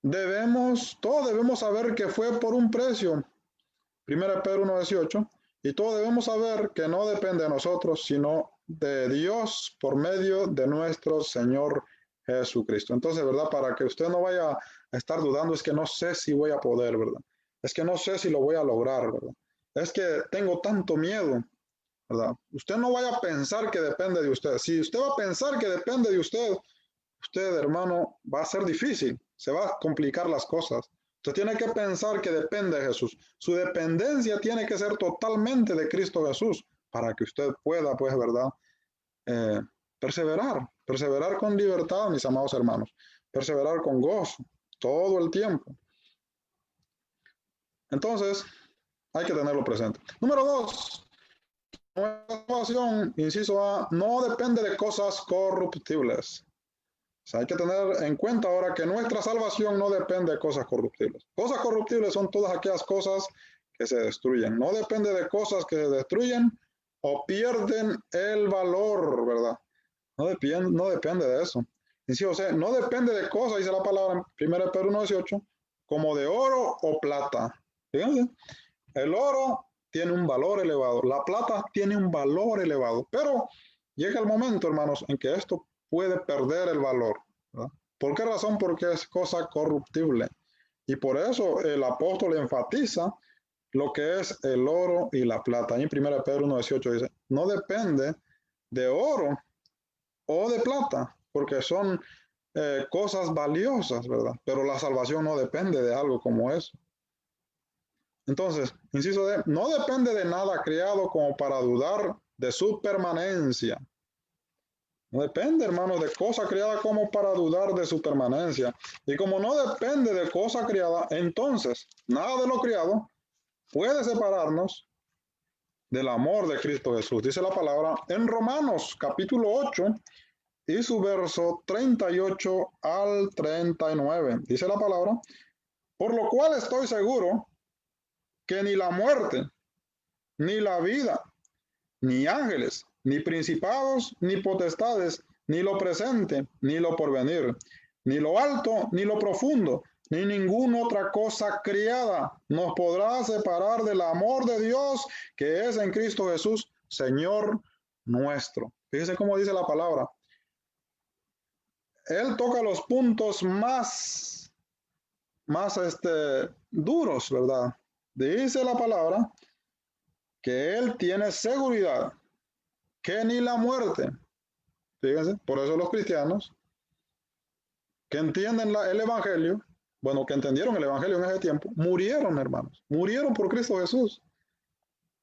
Todos debemos saber que fue por un precio. 1 Pedro 1:18. Y todos debemos saber que no depende de nosotros, sino de Dios por medio de nuestro Señor Jesucristo. Entonces, ¿verdad? Para que usted no vaya a estar dudando, es que no sé si voy a poder, ¿verdad? Es que no sé si lo voy a lograr, ¿verdad? Es que tengo tanto miedo, ¿verdad? Usted no vaya a pensar que depende de usted. Si usted va a pensar que depende de usted, hermano, va a ser difícil, se va a complicar las cosas. Usted tiene que pensar que depende de Jesús. Su dependencia tiene que ser totalmente de Cristo Jesús para que usted pueda, pues, ¿verdad? Perseverar con libertad, mis amados hermanos. Perseverar con gozo todo el tiempo. Entonces, hay que tenerlo presente. Número 2. Nuestra salvación, inciso A, no depende de cosas corruptibles. O sea, hay que tener en cuenta ahora que nuestra salvación no depende de cosas corruptibles. Cosas corruptibles son todas aquellas cosas que se destruyen. No depende de cosas que se destruyen o pierden el valor, ¿verdad? No depende de eso. O sea, no depende de cosas, dice la palabra en 1 Pedro 1:18, como de oro o plata. Fíjense, el oro tiene un valor elevado, la plata tiene un valor elevado, pero llega el momento, hermanos, en que esto puede perder el valor, ¿verdad? ¿Por qué razón? Porque es cosa corruptible. Y por eso el apóstol enfatiza lo que es el oro y la plata. Ahí en 1 Pedro 1:18 dice, no depende de oro o de plata, porque son cosas valiosas, ¿verdad? Pero la salvación no depende de algo como eso. Entonces, inciso D, no depende de nada creado como para dudar de su permanencia. No depende, hermano, de cosa creada como para dudar de su permanencia. Y como no depende de cosa creada, entonces nada de lo creado puede separarnos del amor de Cristo Jesús. Dice la palabra en Romanos capítulo 8 y su verso 38 al 39. Dice la palabra, por lo cual estoy seguro que ni la muerte, ni la vida, ni ángeles, ni principados, ni potestades, ni lo presente, ni lo porvenir, ni lo alto, ni lo profundo, ni ninguna otra cosa criada nos podrá separar del amor de Dios que es en Cristo Jesús, Señor nuestro. Fíjese cómo dice la palabra. Él toca los puntos más duros, ¿verdad? Dice la palabra que Él tiene seguridad que ni la muerte, fíjense, por eso los cristianos que entienden el Evangelio, bueno, que entendieron el Evangelio en ese tiempo, murieron, hermanos, murieron por Cristo Jesús.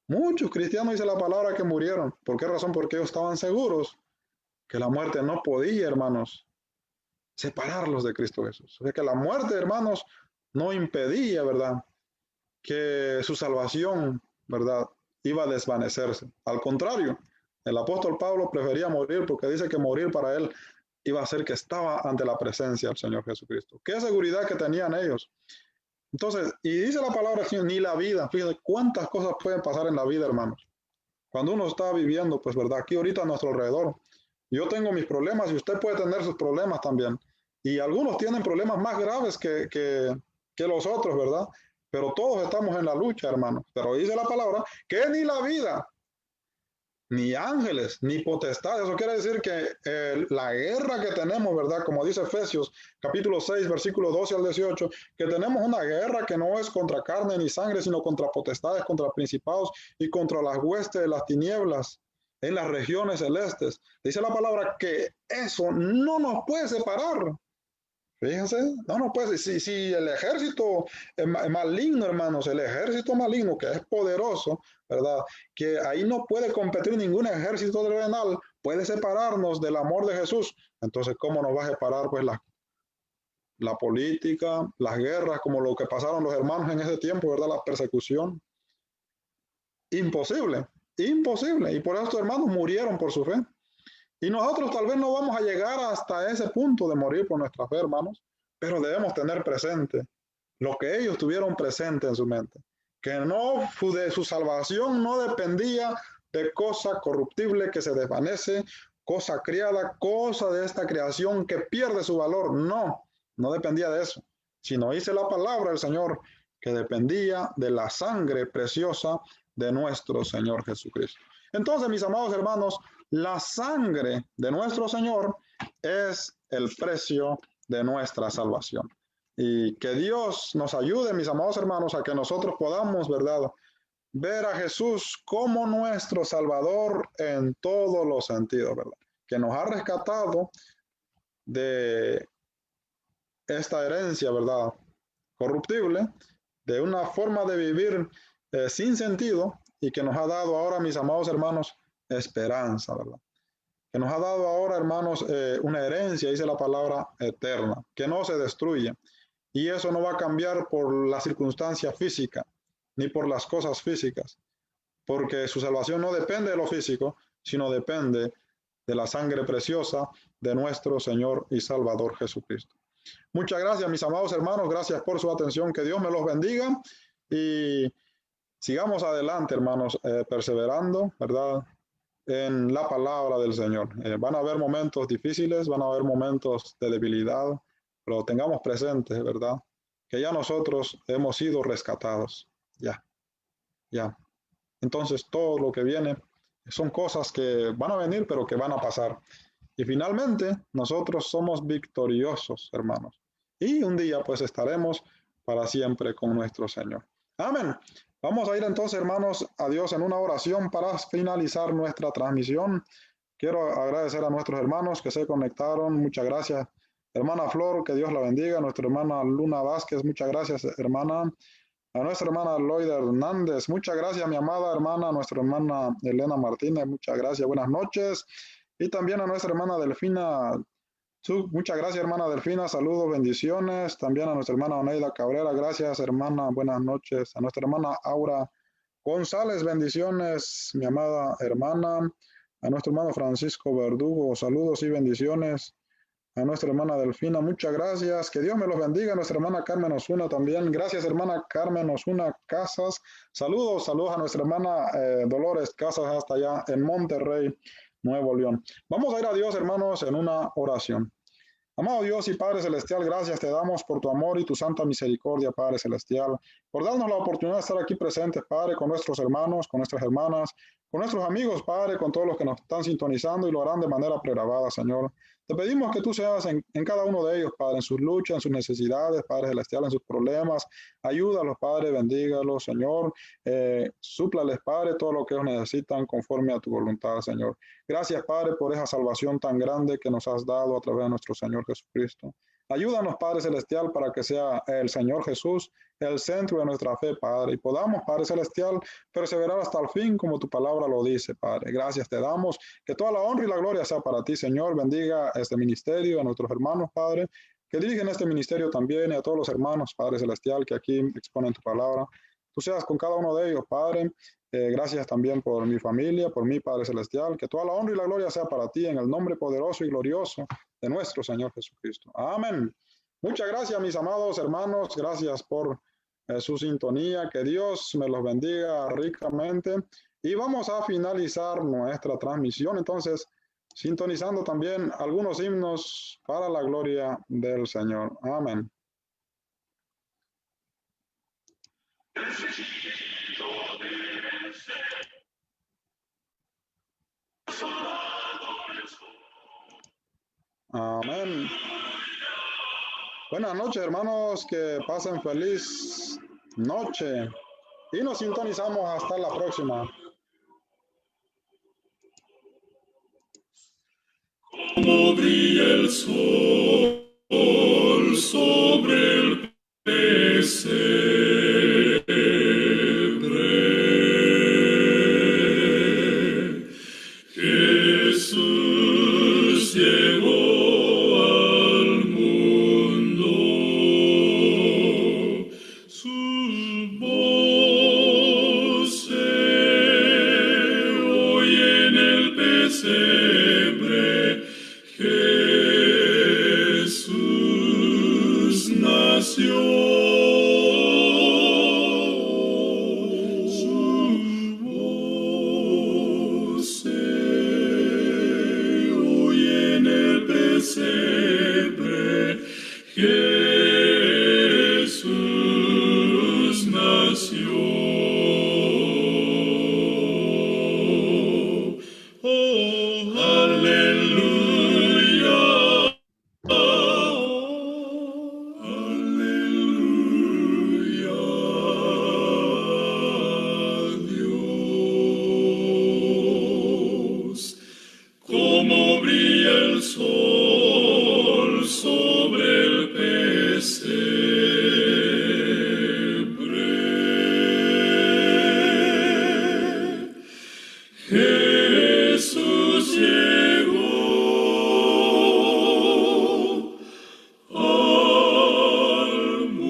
Muchos cristianos, dice la palabra, que murieron. ¿Por qué razón? Porque ellos estaban seguros que la muerte no podía, hermanos, separarlos de Cristo Jesús. O sea, que la muerte, hermanos, no impedía, ¿verdad?, que su salvación, ¿verdad?, iba a desvanecerse. Al contrario, el apóstol Pablo prefería morir porque dice que morir para él iba a ser que estaba ante la presencia del Señor Jesucristo. Qué seguridad que tenían ellos. Entonces, y dice la palabra del Señor, ni la vida. Fíjense cuántas cosas pueden pasar en la vida, hermanos. Cuando uno está viviendo, pues, ¿verdad?, aquí ahorita a nuestro alrededor. Yo tengo mis problemas y usted puede tener sus problemas también. Y algunos tienen problemas más graves que los otros, ¿verdad? Pero todos estamos en la lucha, hermanos. Pero dice la palabra que ni la vida, ni ángeles, ni potestades. Eso quiere decir que la guerra que tenemos, ¿verdad? Como dice Efesios capítulo 6, versículo 12 al 18, que tenemos una guerra que no es contra carne ni sangre, sino contra potestades, contra principados y contra las huestes de las tinieblas en las regiones celestes. Dice la palabra que eso no nos puede separar. Fíjense, no puede ser. Si el ejército maligno, hermanos, el ejército maligno que es poderoso, ¿verdad? Que ahí no puede competir ningún ejército terrenal, puede separarnos del amor de Jesús. Entonces, ¿cómo nos va a separar, pues, la política, las guerras, como lo que pasaron los hermanos en ese tiempo, ¿verdad? La persecución. Imposible, imposible. Y por eso estos hermanos murieron por su fe. Y nosotros tal vez no vamos a llegar hasta ese punto de morir por nuestra fe, hermanos, pero debemos tener presente lo que ellos tuvieron presente en su mente, que no de su salvación no dependía de cosa corruptible que se desvanece, cosa criada, cosa de esta creación que pierde su valor. No dependía de eso, sino dice la palabra del Señor que dependía de la sangre preciosa de nuestro Señor Jesucristo. Entonces, mis amados hermanos, la sangre de nuestro Señor es el precio de nuestra salvación. Y que Dios nos ayude, mis amados hermanos, a que nosotros podamos, ¿verdad?, ver a Jesús como nuestro Salvador en todos los sentidos, ¿verdad? Que nos ha rescatado de esta herencia, ¿verdad?, corruptible, de una forma de vivir sin sentido, y que nos ha dado ahora, mis amados hermanos, esperanza, ¿verdad? Que nos ha dado ahora, hermanos, una herencia, dice la palabra, eterna, que no se destruye. Y eso no va a cambiar por la circunstancia física, ni por las cosas físicas, porque su salvación no depende de lo físico, sino depende de la sangre preciosa de nuestro Señor y Salvador Jesucristo. Muchas gracias, mis amados hermanos, gracias por su atención, que Dios me los bendiga y sigamos adelante, hermanos, perseverando, ¿verdad?, en la palabra del Señor. Van a haber momentos difíciles, van a haber momentos de debilidad, pero tengamos presente, ¿verdad?, que ya nosotros hemos sido rescatados. Ya. Entonces, todo lo que viene son cosas que van a venir, pero que van a pasar. Y finalmente, nosotros somos victoriosos, hermanos. Y un día, pues, estaremos para siempre con nuestro Señor. Amén. Vamos a ir entonces, hermanos, a Dios en una oración para finalizar nuestra transmisión. Quiero agradecer a nuestros hermanos que se conectaron. Muchas gracias, hermana Flor, que Dios la bendiga. Nuestra hermana Luna Vázquez, muchas gracias, hermana. A nuestra hermana Loida Hernández, muchas gracias, mi amada hermana. A nuestra hermana Elena Martínez, muchas gracias, buenas noches. Y también a nuestra hermana Delfina. Muchas gracias, hermana Delfina. Saludos, bendiciones. También a nuestra hermana Oneida Cabrera. Gracias, hermana. Buenas noches. A nuestra hermana Aura González. Bendiciones, mi amada hermana. A nuestro hermano Francisco Verdugo. Saludos y bendiciones. A nuestra hermana Delfina. Muchas gracias. Que Dios me los bendiga. A nuestra hermana Carmen Osuna también. Gracias, hermana Carmen Osuna Casas. Saludos a nuestra hermana Dolores Casas hasta allá en Monterrey, Nuevo León. Vamos a ir a Dios, hermanos, en una oración. Amado Dios y Padre Celestial, gracias te damos por tu amor y tu santa misericordia, Padre Celestial, por darnos la oportunidad de estar aquí presentes, Padre, con nuestros hermanos, con nuestras hermanas, con nuestros amigos, Padre, con todos los que nos están sintonizando y lo harán de manera pregrabada, Señor. Te pedimos que tú seas en cada uno de ellos, Padre, en sus luchas, en sus necesidades, Padre Celestial, en sus problemas. Ayúdalos, Padre, bendígalos, Señor. Súplales, Padre, todo lo que ellos necesitan conforme a tu voluntad, Señor. Gracias, Padre, por esa salvación tan grande que nos has dado a través de nuestro Señor Jesucristo. Ayúdanos, Padre Celestial, para que sea el Señor Jesús el centro de nuestra fe, Padre, y podamos, Padre Celestial, perseverar hasta el fin, como tu palabra lo dice, Padre. Gracias te damos, que toda la honra y la gloria sea para ti, Señor. Bendiga este ministerio, a nuestros hermanos, Padre, que dirigen este ministerio también, y a todos los hermanos, Padre Celestial, que aquí exponen tu palabra. Tú seas con cada uno de ellos, Padre. Gracias también por mi familia, por mi Padre Celestial, que toda la honra y la gloria sea para ti, en el nombre poderoso y glorioso de nuestro Señor Jesucristo. Amén. Muchas gracias, mis amados hermanos. Gracias por su sintonía. Que Dios me los bendiga ricamente. Y vamos a finalizar nuestra transmisión. Entonces, sintonizando también algunos himnos para la gloria del Señor. Amén. Amén. Buenas noches, hermanos, que pasen feliz noche y nos sintonizamos hasta la próxima. Como brilla el sol sobre el pesebre, Jesús llegó al mundo, su voz se oye en el pesebre, Jesús nació. Su voz se oye en el pesebre, Jesús nació. Oh, aleluya. Aleluya. Dios, como brilla el sol sobre el pesebre, Jesús llegó al mundo.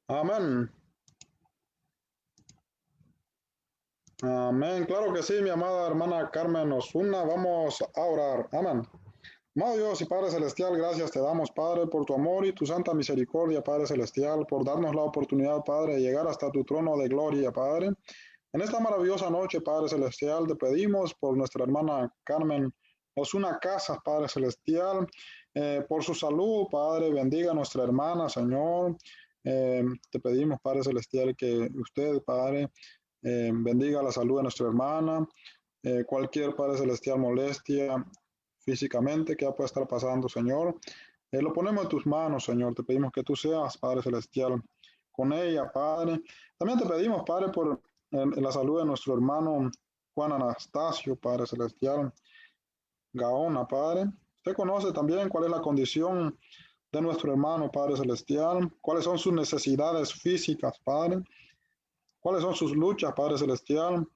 Amén. Amén. Claro que sí, mi amada hermana Carmen Osuna. Vamos a orar. Amén. Amado Dios y Padre Celestial, gracias te damos, Padre, por tu amor y tu santa misericordia, Padre Celestial, por darnos la oportunidad, Padre, de llegar hasta tu trono de gloria, Padre. En esta maravillosa noche, Padre Celestial, te pedimos por nuestra hermana Carmen Osuna Casas, Padre Celestial, por su salud, Padre, bendiga a nuestra hermana, Señor. Te pedimos, Padre Celestial, que usted, Padre, bendiga la salud de nuestra hermana. Cualquier, Padre Celestial, molestia físicamente que pueda estar pasando, Señor. Lo ponemos en tus manos, Señor. Te pedimos que tú seas, Padre Celestial, con ella, Padre. También te pedimos, Padre, por la salud de nuestro hermano Juan Anastasio, Padre Celestial, Gaona, Padre. Usted conoce también cuál es la condición de nuestro hermano, Padre Celestial, cuáles son sus necesidades físicas, Padre, cuáles son sus luchas, Padre Celestial.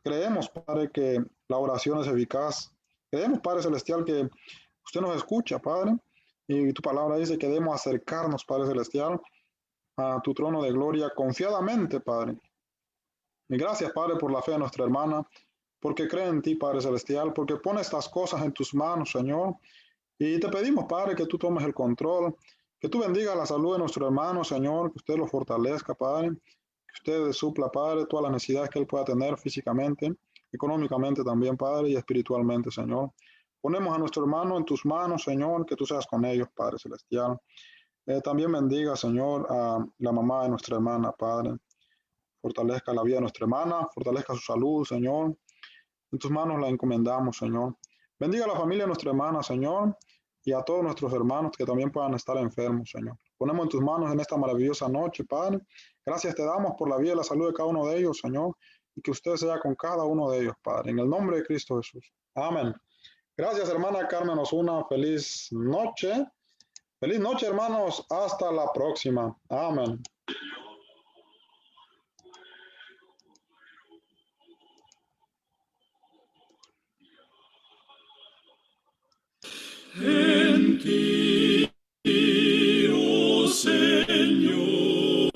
Creemos, Padre, que la oración es eficaz. Creemos, Padre Celestial, que usted nos escucha, Padre, y tu palabra dice que debemos acercarnos, Padre Celestial, a tu trono de gloria confiadamente, Padre. Y gracias, Padre, por la fe de nuestra hermana, porque cree en ti, Padre Celestial, porque pone estas cosas en tus manos, Señor. Y te pedimos, Padre, que tú tomes el control, que tú bendiga la salud de nuestro hermano, Señor, que usted lo fortalezca, Padre, que usted supla, Padre, todas las necesidades que él pueda tener físicamente, económicamente también, Padre, y espiritualmente, Señor. Ponemos a nuestro hermano en tus manos, Señor, que tú seas con ellos, Padre Celestial. También bendiga, Señor, a la mamá de nuestra hermana, Padre. Fortalezca la vida de nuestra hermana, fortalezca su salud, Señor. En tus manos la encomendamos, Señor. Bendiga a la familia de nuestra hermana, Señor. y a todos nuestros hermanos que también puedan estar enfermos, Señor. Ponemos en tus manos en esta maravillosa noche, Padre. Gracias te damos por la vida y la salud de cada uno de ellos, Señor, y que usted sea con cada uno de ellos, Padre, en el nombre de Cristo Jesús. Amén. Gracias, hermana Carmen Osuna. Feliz noche. Feliz noche, hermanos. Hasta la próxima. Amén. En ti, oh Señor,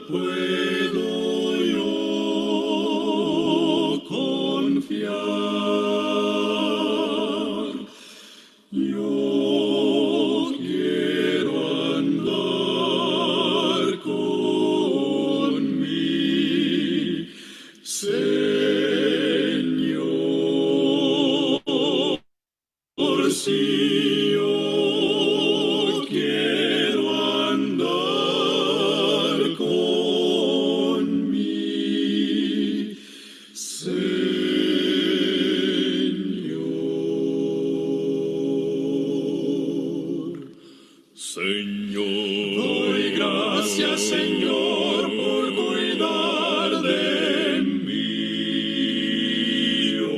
puedo yo confiar. Yo quiero andar con mi Señor. Por si yo quiero andar con mi Señor. Señor, doy gracias, Señor, por cuidar de mí, oh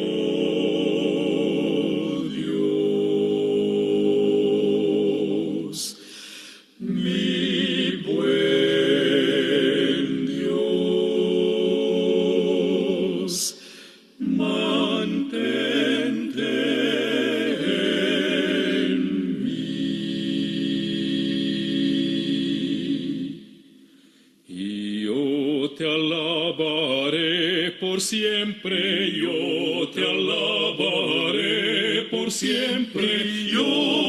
Dios, mi buen Dios, mantente en mí. Y yo te alabaré por siempre, yo te alabaré por siempre, yo